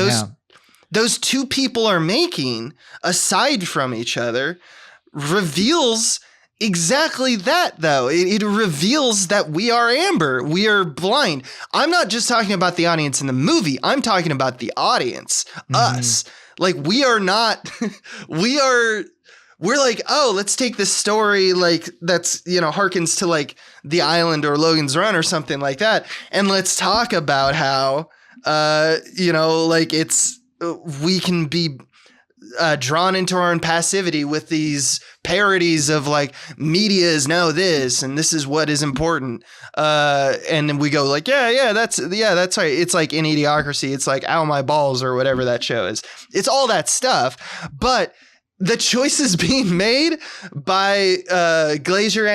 A: Those two people are making, aside from each other, reveals exactly that, though. It reveals that we are Amber. We are blind. I'm not just talking about the audience in the movie. I'm talking about the audience, us. Like, we are not, we're like, oh, let's take this story like that's, harkens to like The Island or Logan's Run or something like that. And let's talk about how, like we can be drawn into our own passivity with these parodies of like media is now this and this is what is important. And then we go like, that's right. It's like in Idiocracy. It's like Ow My Balls or whatever that show is. It's all that stuff. But the choices being made by Glazer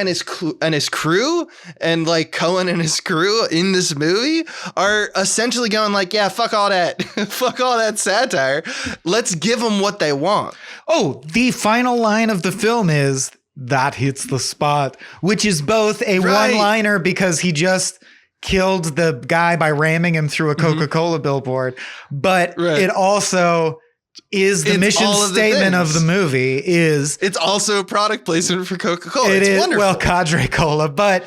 A: and his crew and like Cohen and his crew in this movie are essentially going like, yeah, fuck all that. Fuck all that satire. Let's give them what they want.
B: Oh, the final line of the film is that hits the spot, which is both a one-liner because he just killed the guy by ramming him through a Coca-Cola billboard, but it also is the mission statement of the movie is
A: it's also a product placement for Coca-Cola. It's wonderful.
B: Well, Cadre Cola, but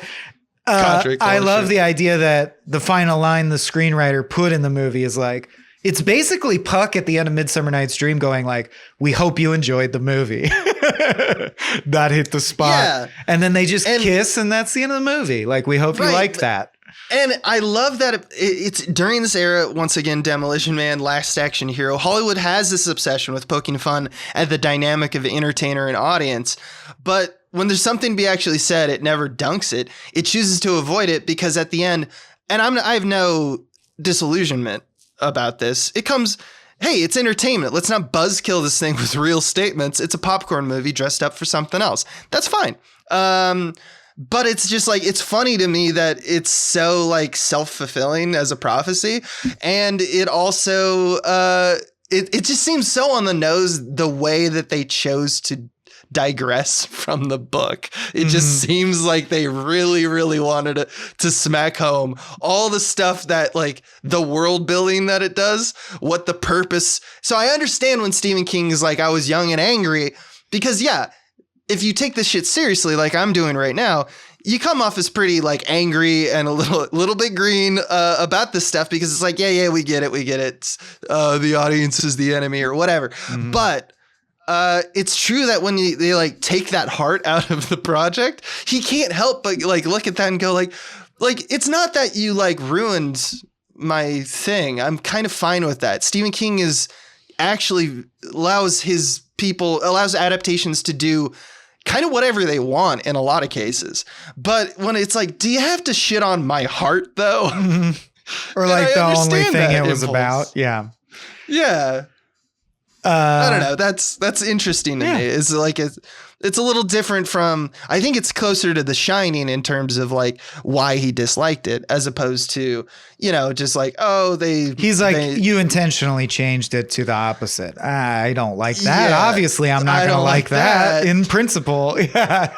B: I love the idea that the final line the screenwriter put in the movie is like, it's basically Puck at the end of Midsummer Night's Dream going like, we hope you enjoyed the movie. That hit the spot. Yeah. And then they just kiss and that's the end of the movie. Like, we hope you liked that.
A: And I love that it's during this era, once again, Demolition Man, Last Action Hero. Hollywood has this obsession with poking fun at the dynamic of entertainer and audience. But when there's something to be actually said, it never dunks it. It chooses to avoid it because at the end, and I have no disillusionment about this. It comes, hey, it's entertainment. Let's not buzzkill this thing with real statements. It's a popcorn movie dressed up for something else. That's fine. But it's just like, it's funny to me that it's so like self-fulfilling as a prophecy. And it also, it just seems so on the nose the way that they chose to digress from the book. It just seems like they really, really wanted to smack home all the stuff that like the world building that it does, what the purpose. So I understand when Stephen King is like, I was young and angry, because yeah, if you take this shit seriously, like I'm doing right now, you come off as pretty like angry and a little bit green about this stuff, because it's like, yeah, we get it. The audience is the enemy or whatever. But it's true that when they like take that heart out of the project, he can't help but like look at that and go like it's not that you like ruined my thing. I'm kind of fine with that. Stephen King is actually allows adaptations to do kind of whatever they want in a lot of cases. But when it's like, do you have to shit on my heart though?
B: Or like the only thing it was
A: impulse.
B: about. Yeah.
A: Yeah. I don't know. That's interesting to me. It's like it's a little different from, I think it's closer to The Shining in terms of like why he disliked it, as opposed to, just like, you intentionally changed it to the opposite. I don't like that.
B: Yeah, obviously, I'm not going to like that in principle. Yeah.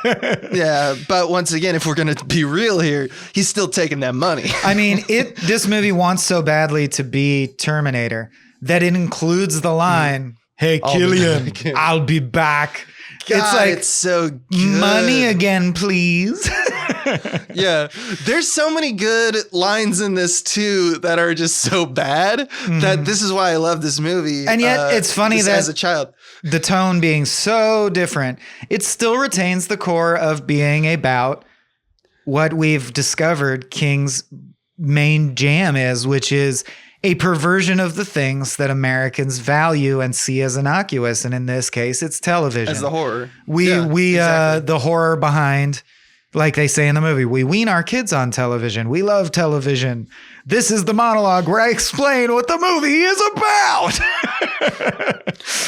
A: Yeah. But once again, if we're going to be real here, he's still taking that money.
B: I mean, this movie wants so badly to be Terminator that it includes the line, "Hey, Killian, I'll be back."
A: God,
B: it's like,
A: it's so good.
B: Money again, please.
A: Yeah. There's so many good lines in this too that are just so bad that this is why I love this movie.
B: And yet it's funny that
A: as a child,
B: the tone being so different, it still retains the core of being about what we've discovered King's main jam is, which is a perversion of the things that Americans value and see as innocuous. And in this case, it's television.
A: As the horror.
B: The horror behind, like they say in the movie, we wean our kids on television. We love television. This is the monologue where I explain what the movie is about.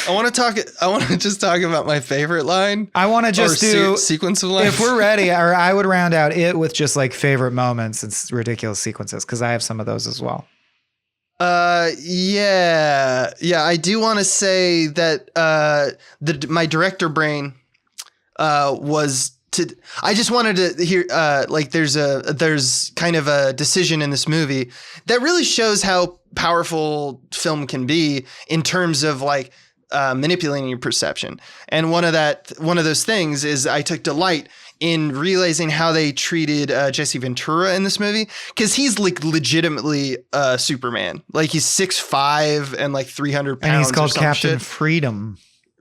A: I want to just talk about my favorite line.
B: I want to just do
A: sequence of lines.
B: If we're ready, or I would round out it with just like favorite moments and ridiculous sequences, because I have some of those as well.
A: Yeah. I do want to say that my director brain was to. I just wanted to hear like there's kind of a decision in this movie that really shows how powerful film can be in terms of like manipulating your perception. And one of those things is I took delight in realizing how they treated Jesse Ventura in this movie, because he's like legitimately Superman. Like he's 6'5" and like 300 pounds.
B: And he's called Captain
A: shit.
B: Freedom.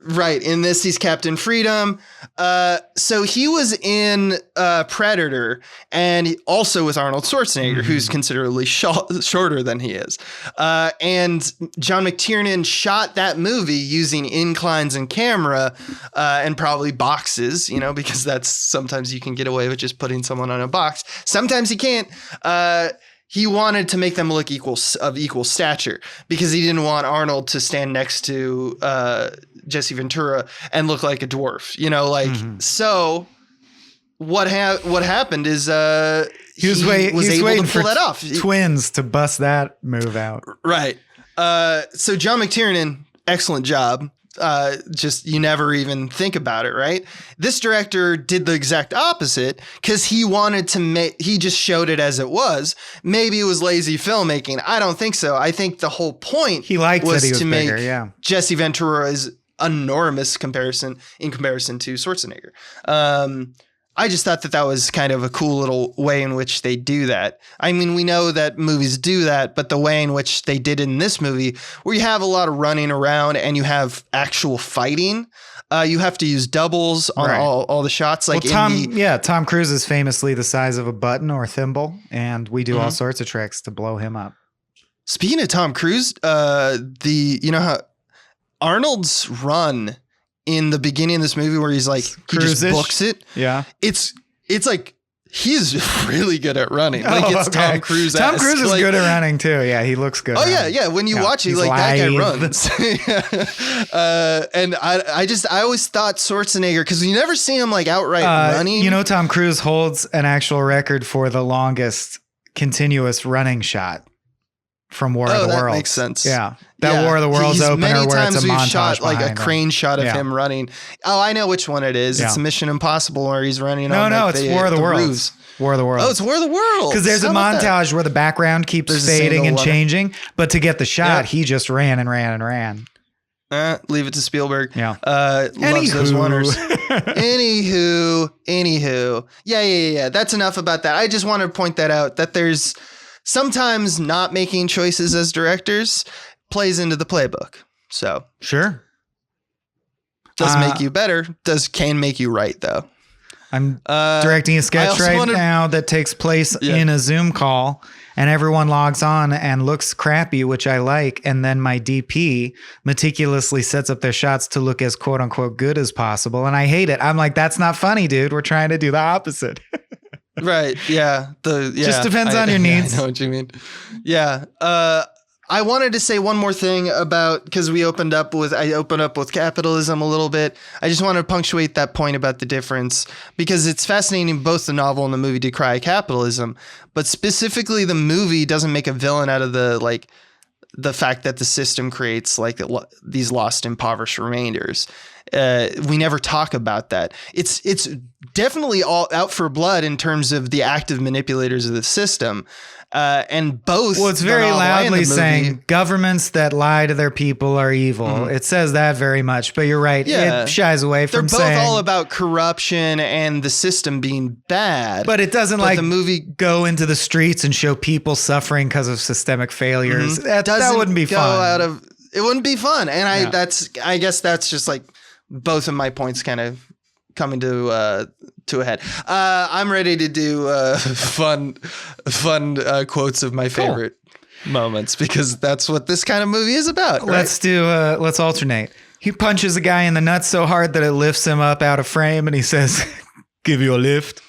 A: Right. In this, he's Captain Freedom. So he was in Predator, and also with Arnold Schwarzenegger, who's considerably shorter than he is. And John McTiernan shot that movie using inclines in camera and probably boxes, because that's sometimes you can get away with just putting someone on a box. Sometimes you can't. He wanted to make them look equal stature, because he didn't want Arnold to stand next to Jesse Ventura and look like a dwarf, So what happened is he was able to pull that off.
B: Twins to bust that move out.
A: Right. So John McTiernan, excellent job. Just you never even think about it, right? This director did the exact opposite, because he wanted to he just showed it as it was. Maybe it was lazy filmmaking. I don't think so. I think the whole point was to make Jesse Ventura's enormous in comparison to Schwarzenegger. I just thought that was kind of a cool little way in which they do that. I mean, we know that movies do that, but the way in which they did in this movie, where you have a lot of running around and you have actual fighting, you have to use doubles on all the shots. Like
B: Tom Cruise is famously the size of a button or thimble, and we do all sorts of tricks to blow him up.
A: Speaking of Tom Cruise, you know how Arnold's run in the beginning of this movie where he's like, he just books it.
B: Yeah.
A: It's like, he's really good at running. Like it's Tom Cruise.
B: Tom Cruise is good at running too. Yeah. He looks good.
A: Oh yeah. Yeah. When you watch it, like that guy runs. And I always thought Schwarzenegger, cause you never see him like outright running.
B: You know, Tom Cruise holds an actual record for the longest continuous running shot from War of the Worlds.
A: That makes sense.
B: Yeah. War of the Worlds opener
A: many
B: where
A: times
B: it's a
A: we've
B: montage
A: shot like a
B: behind
A: crane shot of him running. Oh, I know which one it is. It's Mission Impossible where he's running on
B: it's War of the Worlds. War of the Worlds.
A: Oh, it's War of the Worlds.
B: Because there's a montage where the background keeps fading and changing, but to get the shot, he just ran and ran and ran.
A: Leave it to Spielberg.
B: Yeah.
A: Loves those wonders. Anywho. Yeah. That's enough about that. I just want to point that out, that there's sometimes not making choices as directors plays into the playbook. So
B: sure.
A: Doesn't make you better. Can make you right though.
B: I'm directing a sketch now that takes place in a Zoom call, and everyone logs on and looks crappy, which I like. And then my DP meticulously sets up their shots to look as quote unquote good as possible. And I hate it. I'm like, that's not funny, dude. We're trying to do the opposite.
A: Right. Yeah.
B: Just depends on your needs.
A: I know what you mean. Yeah. I wanted to say one more thing about, because I opened up with capitalism a little bit. I just want to punctuate that point about the difference, because it's fascinating. Both the novel and the movie decry capitalism, but specifically the movie doesn't make a villain out of the fact that the system creates like these lost, impoverished remainders. We never talk about that. It's definitely all out for blood in terms of the active manipulators of the system. And both.
B: Well, it's very loudly saying governments that lie to their people are evil. Mm-hmm. It says that very much, but you're right. Yeah. It shies away from saying.
A: They're both all about corruption and the system being bad.
B: But it doesn't the movie go into the streets and show people suffering because of systemic failures. Mm-hmm. That wouldn't be fun.
A: It wouldn't be fun. And I guess that's just like both of my points kind of coming to a head. I'm ready to do fun quotes of my favorite moments, because that's what this kind of movie is about. Right?
B: Let's alternate. He punches a guy in the nuts so hard that it lifts him up out of frame, and he says, "Give you a lift."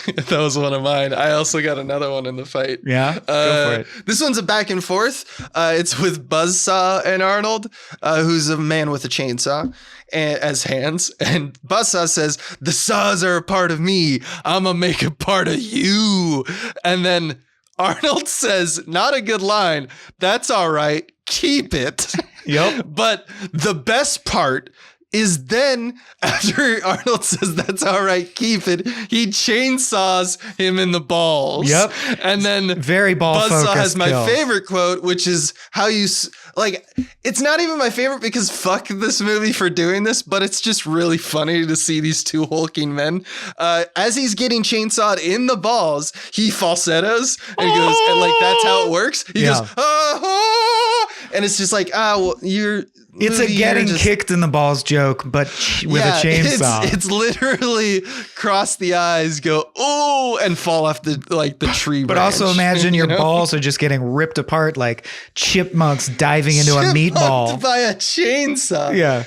A: That was one of mine. I also got another one in the fight.
B: Yeah, go for it.
A: This one's a back and forth. It's with Buzzsaw and Arnold, who's a man with a chainsaw as hands. And Buzzsaw says, "The saws are a part of me. I'm going to make a part of you." And then Arnold says, not a good line, "That's all right. Keep it."
B: Yep.
A: But the best part is then after Arnold says, "That's all right, keep it," he chainsaws him in the balls.
B: Yep.
A: And then
B: very ball-focused
A: Buzzsaw has my
B: kill.
A: favorite quote, which is how you it's not even my favorite because fuck this movie for doing this, but it's just really funny to see these two hulking men. As he's getting chainsawed in the balls, he falsettos and goes, and like that's how it works. He goes, and it's just like,
B: it's a getting kicked in the balls joke, but with a chainsaw.
A: It's literally cross the eyes, go, "Oh," and fall off the tree branch.
B: But also imagine your balls are just getting ripped apart like chipmunks diving into a meatball
A: by a chainsaw.
B: Yeah.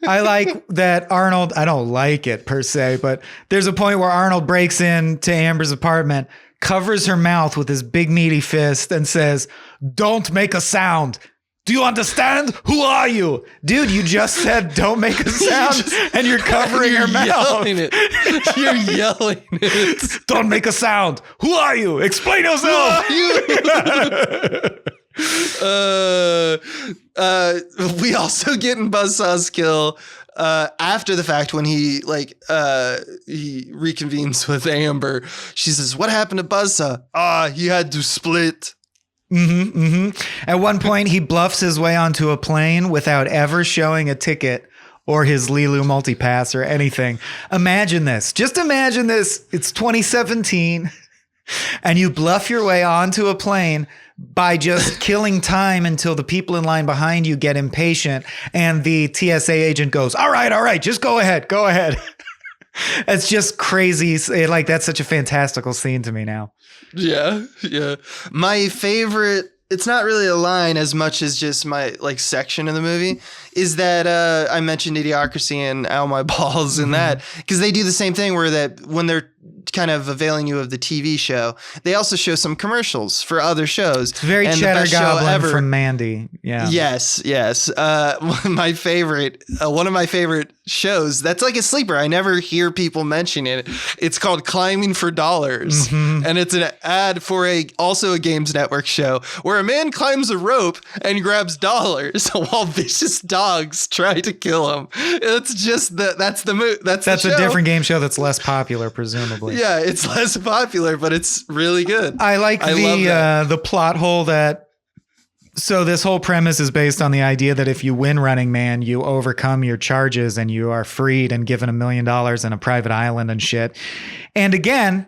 B: I like that Arnold, I don't like it per se, but there's a point where Arnold breaks into Amber's apartment, covers her mouth with his big meaty fist and says, "Don't make a sound. Do you understand? Who are you?" Dude, you just said don't make a sound and you're covering your mouth.
A: You're yelling it.
B: "Don't make a sound. Who are you? Explain yourself."
A: We also get in Buzzsaw's kill after the fact when he reconvenes with Amber. She says, "What happened to Buzzsaw?" "He had to split."
B: Mm-hmm, mm-hmm. At one point, he bluffs his way onto a plane without ever showing a ticket or his Lilu multipass or anything. Imagine this. Just imagine this. It's 2017 and you bluff your way onto a plane by just killing time until the people in line behind you get impatient and the TSA agent goes, all right, just go ahead. It's just crazy. Like, that's such a fantastical scene to me now.
A: Yeah. My favorite, it's not really a line as much as just my like section of the movie, is that I mentioned Idiocracy and Ow My Balls and that, because they do the same thing where that when they're kind of availing you of the TV show, they also show some commercials for other shows.
B: It's very Cheddar Goblin from Mandy. Yeah.
A: Yes. My favorite, one of my favorite shows, that's like a sleeper. I never hear people mention it. It's called Climbing for Dollars. And it's an ad for also a Games Network show where a man climbs a rope and grabs dollars while vicious dogs try to kill him. It's just that's the
B: a different game show that's less popular, presumably.
A: Yeah, it's less popular, but it's really good.
B: I like the plot hole so this whole premise is based on the idea that if you win Running Man, you overcome your charges and you are freed and given $1 million in a private island and shit. And again,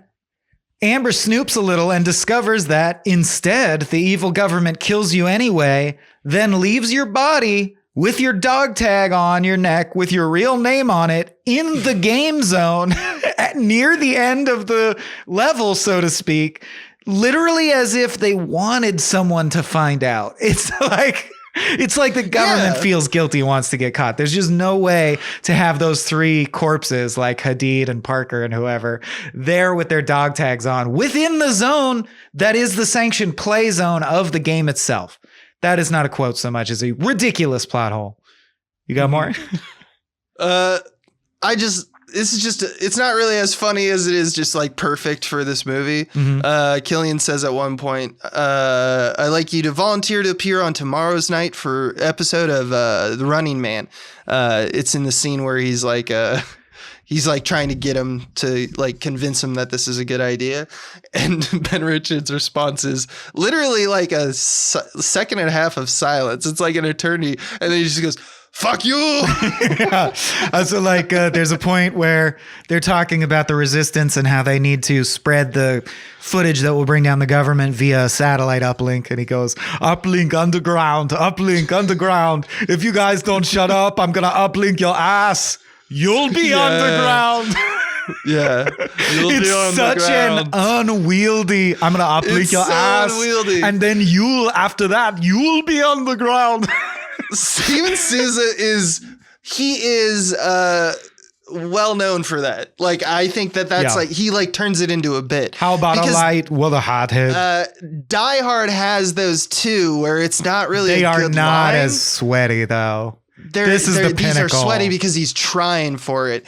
B: Amber snoops a little and discovers that instead the evil government kills you anyway, then leaves your body with your dog tag on your neck with your real name on it in the game zone near the end of the level, so to speak, literally as if they wanted someone to find out. It's like the government feels guilty, wants to get caught. There's just no way to have those three corpses like Hadid and Parker and whoever there with their dog tags on within the zone that is the sanctioned play zone of the game itself. That is not a quote so much as a ridiculous plot hole. You got more?
A: It's not really as funny as it is just like perfect for this movie. Killian says at one point, I'd like you to volunteer to appear on tomorrow's night for episode of The Running Man. It's in the scene where he's like trying to get him to like convince him that this is a good idea. And Ben Richards' response is literally like a second and a half of silence. It's like an eternity. And then he just goes, fuck you.
B: So like there's a point where they're talking about the resistance and how they need to spread the footage that will bring down the government via satellite uplink. And he goes, uplink underground. If you guys don't shut up, I'm going to uplink your ass. You'll be underground.
A: Yeah.
B: It's such an unwieldy, I'm going to uplink your ass.
A: Unwieldy.
B: And then after that, you'll be underground.
A: Steven Souza is well known for that. Like, I think that's like, he like turns it into a bit.
B: How about a light with a hothead?
A: Die Hard has those too, where it's not really
B: they
A: a
B: are
A: good
B: not
A: line.
B: As sweaty though.
A: These are sweaty because he's trying for it.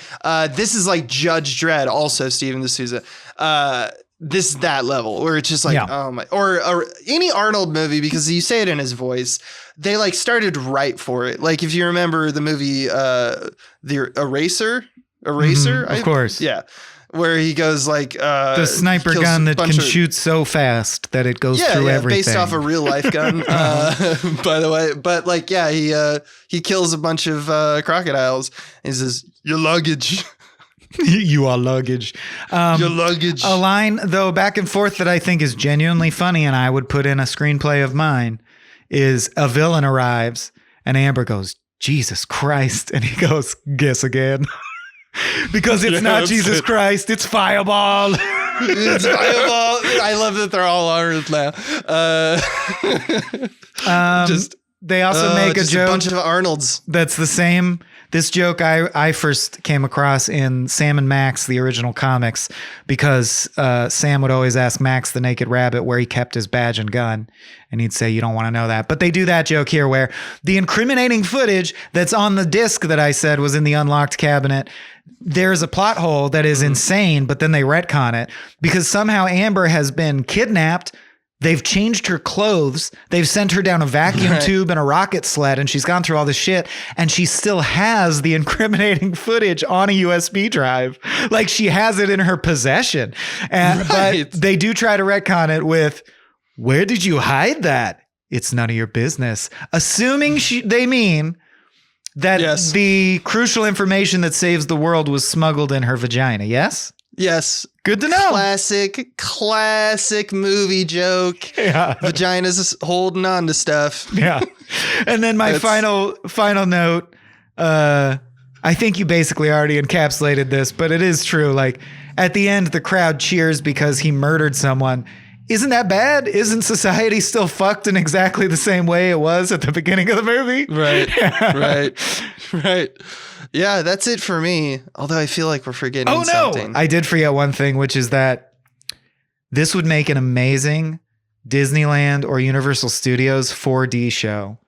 A: This is like Judge Dredd, also Steven D'Souza. This is that level where it's just like, oh my, or any Arnold movie, because you say it in his voice. They like started right for it. Like if you remember the movie, the Eraser,
B: of course,
A: yeah. Where he goes like
B: the sniper gun that can shoot so fast that it goes through everything.
A: Based off a real life gun, by the way. But like, he kills a bunch of crocodiles. And he says, "Your luggage."
B: You are luggage.
A: Your luggage.
B: A line though back and forth that I think is genuinely funny, and I would put in a screenplay of mine, is a villain arrives and Amber goes, "Jesus Christ," and he goes, "Guess again." Because it's not Jesus Christ, it's Fireball.
A: It's Fireball. I love that they're all Arnold now.
B: They also make a joke.
A: A bunch of Arnolds.
B: That's the same. This joke I first came across in Sam and Max, the original comics, because Sam would always ask Max the Naked Rabbit where he kept his badge and gun. And he'd say, "You don't want to know that." But they do that joke here where the incriminating footage that's on the disc that I said was in the unlocked cabinet, there's a plot hole that is insane, but then they retcon it because somehow Amber has been kidnapped. They've changed her clothes. They've sent her down a vacuum tube and a rocket sled, and she's gone through all this shit, and she still has the incriminating footage on a USB drive. Like she has it in her possession. But they do try to retcon it with, "Where did you hide that? It's none of your business." Assuming they mean that
A: Yes.
B: the crucial information that saves the world was smuggled in her vagina. Yes?
A: Yes.
B: Good to know.
A: Classic movie joke.
B: Yeah.
A: Vagina's holding on to stuff.
B: Yeah. And then my final note, I think you basically already encapsulated this, but it is true. Like at the end, the crowd cheers because he murdered someone. Isn't that bad? Isn't society still fucked in exactly the same way it was at the beginning of the movie?
A: Right. Yeah, that's it for me. Although I feel like we're forgetting something.
B: I did forget one thing, which is that this would make an amazing Disneyland or Universal Studios 4D show.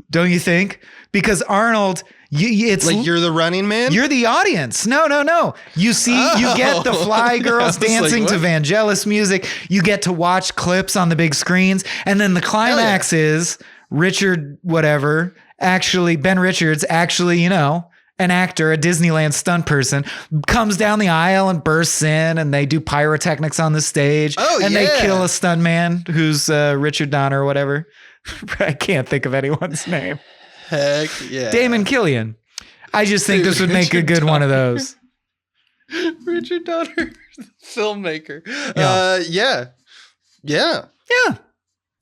B: Don't you think? Because Arnold, it's
A: like you're the running man?
B: You're the audience. No. You see, you get the fly girls dancing to Vangelis music. You get to watch clips on the big screens. And then the climax is Ben Richards, actually, an actor, a Disneyland stunt person, comes down the aisle and bursts in, and they do pyrotechnics on the stage. They kill a stuntman who's Richard Donner or whatever. I can't think of anyone's name.
A: Heck yeah.
B: Damon Killian. I just think this would make a good one of those.
A: Richard Donner, filmmaker.
B: Yeah.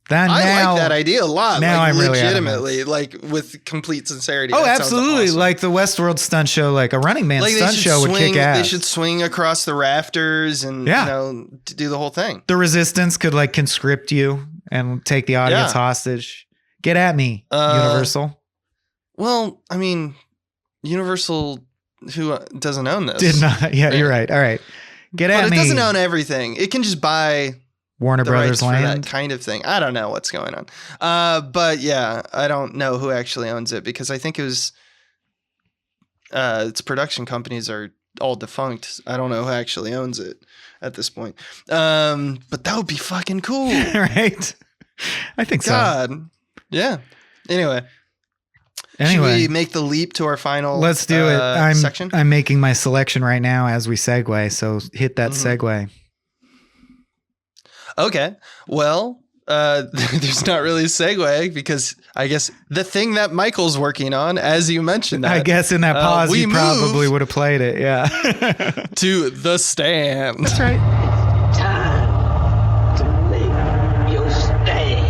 A: I like that idea a lot.
B: Now
A: like,
B: I'm really
A: legitimately, like with complete sincerity.
B: Oh,
A: that sounds
B: absolutely.
A: awesome.
B: Like the Westworld stunt show, like a Running Man stunt show would kick ass.
A: They should swing across the rafters and to do the whole thing.
B: The Resistance could like conscript you and take the audience hostage. Get at me, Universal.
A: Well, I mean, Universal, who doesn't own this?
B: Did not. Yeah, you're right. All right. Get at me.
A: But it doesn't own everything. It can just buy
B: Warner Brothers
A: land,
B: land,
A: that kind of thing. I don't know what's going on. But yeah, I don't know who actually owns it because I think it was its production companies are all defunct. I don't know who actually owns it at this point. But that would be fucking cool.
B: Right? I think
A: God.
B: so.
A: Yeah. Anyway. Should we make the leap to our final
B: Let's do it.
A: Section?
B: I'm making my selection right now as we segue, so hit that segue.
A: Okay. Well, there's not really a segue because I guess the thing that Michael's working on, as you mentioned that.
B: I guess in that pause, you probably would have played it. Yeah.
A: To The Stand.
B: That's right.
G: Time to make your stand.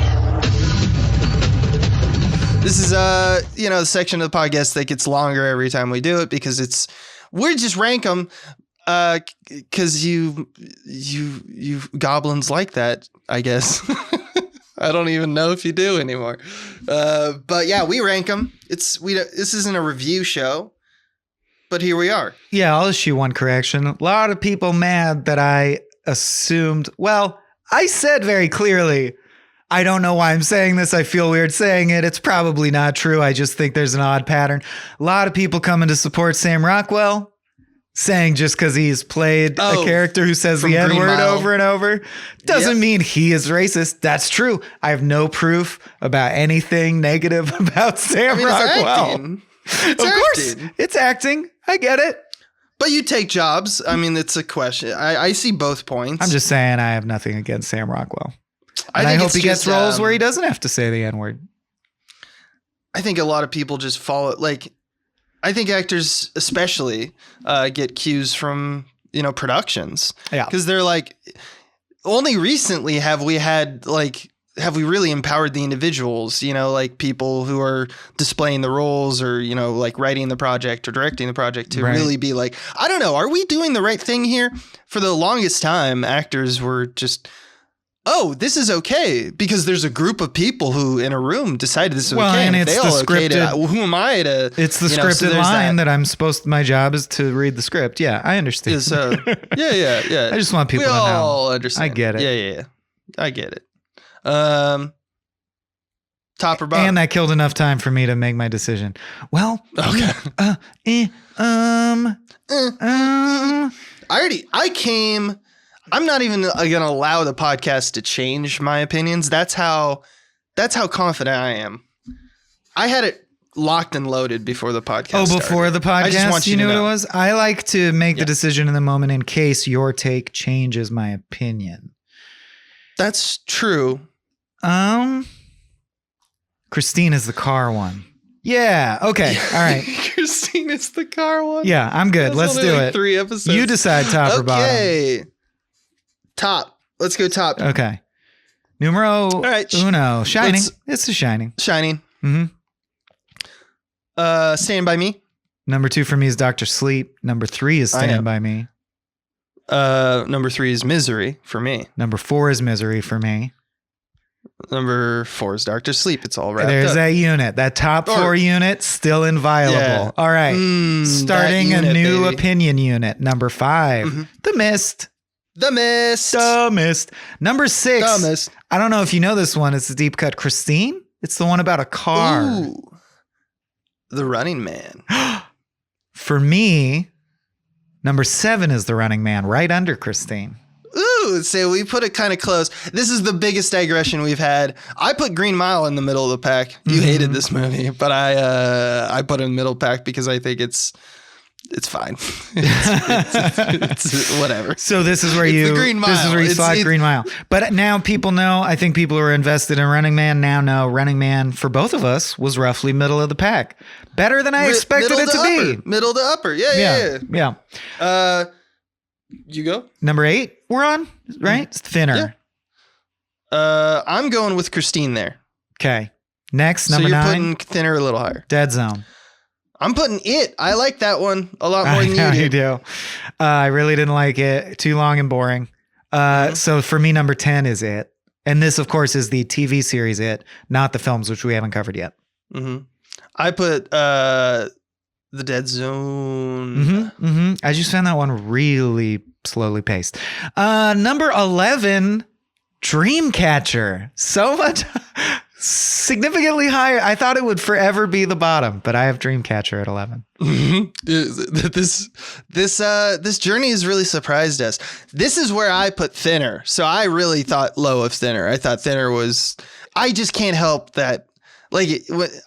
A: This is the section of the podcast that gets longer every time we do it because we just rank them because you goblins like that, I guess. I don't even know if you do anymore. But yeah, we rank them. This isn't a review show, but here we are.
B: Yeah, I'll issue one correction. A lot of people mad that I assumed. Well, I said very clearly, I don't know why I'm saying this. I feel weird saying it. It's probably not true. I just think there's an odd pattern. A lot of people coming to support Sam Rockwell, saying just because he's played a character who says the N-word over and over doesn't mean he is racist. That's true. I have no proof about anything negative about Sam Rockwell. Of course, it's acting. I get it.
A: But you take jobs. I mean, it's a question. I see both points.
B: I'm just saying I have nothing against Sam Rockwell. And I hope he gets roles where he doesn't have to say the N-word.
A: I think a lot of people just follow, I think actors especially get cues from, productions. Yeah. Because they're like, only recently have we really empowered the individuals, people who are displaying the roles or, writing the project or directing the project to really be like, I don't know, are we doing the right thing here? For the longest time, actors were just, this is okay because there's a group of people who in a room decided this is okay.
B: And it's
A: they
B: the
A: all
B: scripted.
A: Okay who am I to?
B: It's the scripted line that I'm supposed. My job is to read the script. Yeah, I understand.
A: Yeah.
B: I just want people to know.
A: We all understand.
B: I get it.
A: Yeah. I get it. Top or bottom?
B: And that killed enough time for me to make my decision. Well,
A: okay. I'm not even going to allow the podcast to change my opinions. That's how confident I am. I had it locked and loaded before the podcast
B: before the podcast? I just want you knew what it was? I like to make the decision in the moment in case your take changes my opinion.
A: That's true.
B: Christine is the car one. Yeah. Okay. All right.
A: Christine is the car one.
B: Yeah, I'm good.
A: That's
B: Let's
A: only
B: do
A: like
B: it.
A: 3 episodes.
B: You decide top or bottom.
A: Okay. Top. Let's go top.
B: Okay. Numero
A: right,
B: uno. Shining.
A: let's-
B: It's a Shining.
A: Shining.
B: Mm-hmm.
A: Stand By Me.
B: Number 2 for me is Dr. Sleep. Number 3 is
A: I know.
B: Stand By Me.
A: Number 3 is Misery for me.
B: Number 4 is Misery for me.
A: Number 4 is Dr. Sleep. It's all wrapped
B: There's
A: up.
B: that unit. That top 4
A: Or-
B: unit, still inviolable.
A: Yeah.
B: All right. Starting
A: that
B: a
A: unit,
B: new
A: baby.
B: opinion unit. Number 5,
A: Mhm.
B: The Mist.
A: The Mist.
B: The Mist. Number 6.
A: The Mist.
B: I don't know if you know this one. It's the deep cut Christine. It's the one about a car.
A: Ooh. The Running Man.
B: For me, number 7 is The Running Man, right under Christine.
A: Ooh, so we put it kind of close. This is the biggest digression we've had. I put Green Mile in the middle of the pack. You hated this movie, but I put it in the middle pack because I think it's fine. it's whatever.
B: So this is where
A: It's
B: you
A: the Green
B: this is
A: Mile.
B: where you
A: It's-
B: slide Green Mile. But now people know, I think people who are invested in Running Man now know Running Man for both of us was roughly middle of the pack. Better than I expected
A: Middle
B: it to
A: upper.
B: be.
A: Middle to upper. Yeah. You go.
B: Number 8 we're on, right? It's Thinner.
A: I'm going with Christine there.
B: Okay. Next,
A: So
B: number
A: you're
B: 9,
A: putting Thinner a little higher.
B: Dead Zone.
A: I'm putting It. I like that one a lot more
B: I
A: than
B: know
A: you
B: you
A: do.
B: do. I really didn't like it. Too long and boring. So for me, number 10 is It. And this, of course, is the TV series It, not the films, which we haven't covered yet.
A: Mm-hmm. I put The Dead Zone.
B: I just found that one really slowly paced. Number 11, Dreamcatcher. So much significantly higher. I thought it would forever be the bottom, but I have Dreamcatcher at 11.
A: This journey has really surprised us. This is where I put Thinner. So I really thought low of Thinner. I thought Thinner was. I just can't help that. Like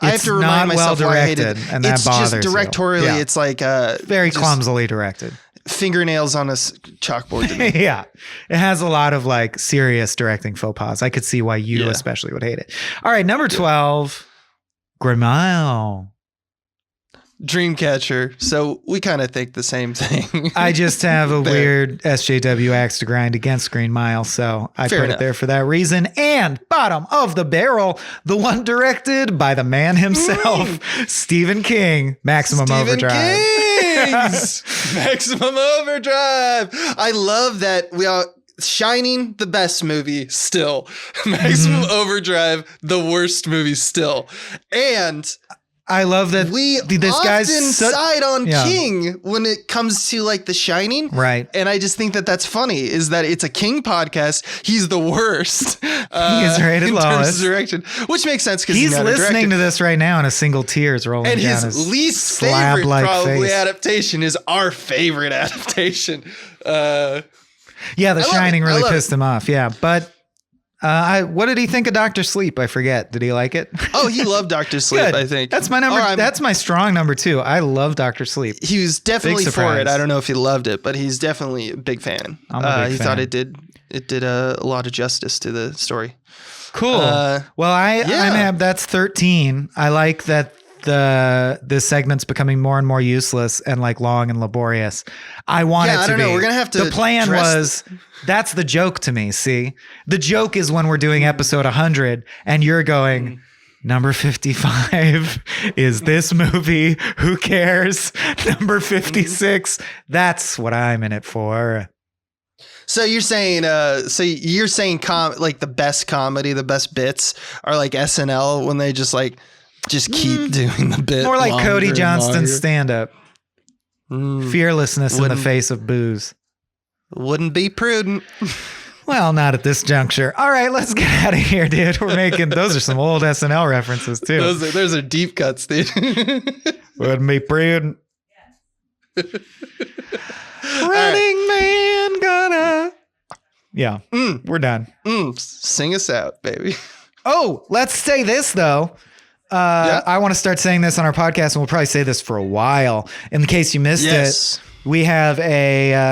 A: I have to
B: not
A: remind myself why I hated it.
B: well-directed, and that
A: it's just
B: bothers you.
A: directorially.
B: Yeah.
A: It's like
B: Very
A: just
B: clumsily directed.
A: fingernails on a chalkboard. To me.
B: Yeah. It has a lot of like serious directing faux pas. I could see why you
A: Yeah.
B: especially would hate it. All right, number 12, Green Mile.
A: Dreamcatcher. So we kind of think the same thing.
B: I just have a
A: Fair.
B: weird SJW axe to grind against Green Mile, so I
A: Fair
B: put
A: enough.
B: it there for that reason. And bottom of the barrel, the one directed by the man himself, Stephen King, Maximum
A: Stephen
B: Overdrive.
A: King's Maximum Overdrive. I love that we are Shining, the best movie still. Maximum Overdrive, the worst movie still. And
B: I love that
A: we
B: this
A: often
B: guy's
A: side on
B: Yeah.
A: King when it comes to like The Shining.
B: Right.
A: And I just think that that's funny is that it's a King podcast. He's the worst.
B: He's rated
A: in
B: lowest.
A: terms of direction, which makes sense because
B: He's listening to this right now and a single tear is rolling
A: and
B: down
A: his least favorite
B: slab-like
A: probably
B: face.
A: adaptation is our favorite adaptation.
B: Yeah, The
A: I love
B: Shining
A: it. I
B: really
A: love
B: pissed him off. Yeah, but what did he think of Dr. Sleep? I forget. Did he like it?
A: Oh, he loved Dr. Sleep,
B: Good.
A: I think.
B: That's my number.
A: Or
B: That's my strong number 2. I love Dr. Sleep.
A: he was definitely
B: Big
A: for
B: surprise.
A: it. I don't know if he loved it, but he's definitely a big fan.
B: I'm a big
A: he
B: fan.
A: thought it did a lot of justice to the story.
B: Cool.
A: Uh,
B: Well, that's 13. I like that the segment's becoming more and more useless and like long and laborious. I want it to
A: I don't
B: be.
A: know. We're gonna have to
B: The plan
A: dress
B: was that's the joke to me. See, the joke is when we're doing episode 100 and you're going. Number 55 is this movie. Who cares? Number 56. That's what I'm in it for.
A: So you're saying, like the best comedy, the best bits are like SNL when they just keep doing the bit.
B: More like
A: longer
B: Cody
A: and
B: Johnston's
A: longer.
B: stand-up. Fearlessness in the
A: Wouldn't-
B: face of booze.
A: Wouldn't be prudent.
B: Well, not at this juncture. All right, let's get out of here, dude. We're making those are some old SNL references too.
A: Those are deep cuts, dude.
B: Wouldn't be prudent. Running man gonna. Yeah, we're done.
A: Sing us out, baby.
B: Oh, let's say this though. I want to start saying this on our podcast, and we'll probably say this for a while. In case you missed
A: Yes.
B: it, we have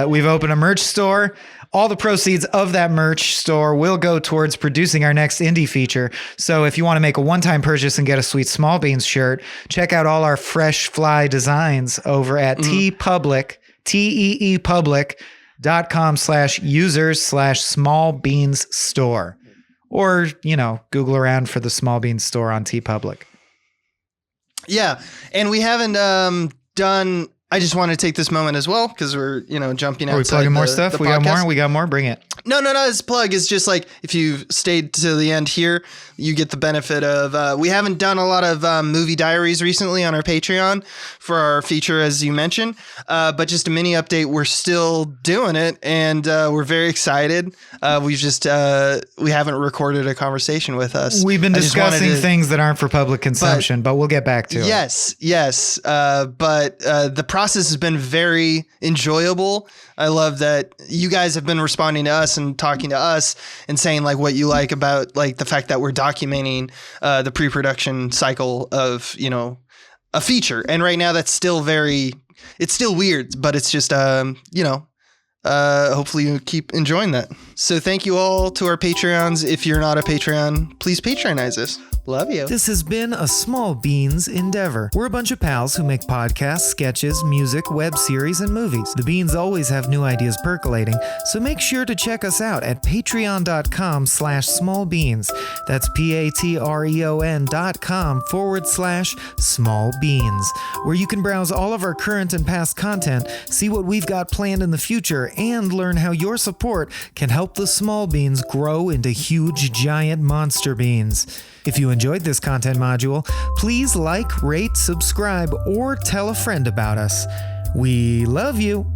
B: we've opened a merch store. All the proceeds of that merch store will go towards producing our next indie feature. So if you want to make a one-time purchase and get a sweet Small Beans shirt, check out all our fresh fly designs over at TeePublic, teepublic.com/users/Small Beans store. Or, Google around for the Small Beans store on TeePublic.
A: Yeah. And we haven't done... I just want to take this moment as well because we're, jumping outside.
B: Are we plugging more stuff?
A: The
B: We
A: podcast.
B: got more? We got more? Bring it.
A: No. This plug is just like if you stayed to the end here, you get the benefit of. We haven't done a lot of movie diaries recently on our Patreon for our feature, as you mentioned. But just a mini update, we're still doing it, and we're very excited. We haven't recorded a conversation with us.
B: We've been discussing things that aren't for public consumption, but we'll get back to it.
A: Yes. But the process has been very enjoyable. I love that you guys have been responding to us and talking to us and saying like what you like about like the fact that we're documenting the pre-production cycle of, a feature. And right now that's still it's still weird, but it's just, hopefully you keep enjoying that. So thank you all to our Patreons. If you're not a Patreon, please patronize us. Love you.
B: This has been a Small Beans endeavor. We're a bunch of pals who make podcasts, sketches, music, web series, and movies. The Beans always have new ideas percolating, so make sure to check us out at patreon.com/smallbeans. That's patreon.com/smallbeans, where you can browse all of our current and past content, see what we've got planned in the future, and learn how your support can help the Small Beans grow into huge, giant monster beans. If you enjoyed this content module, please like, rate, subscribe, or tell a friend about us. We love you.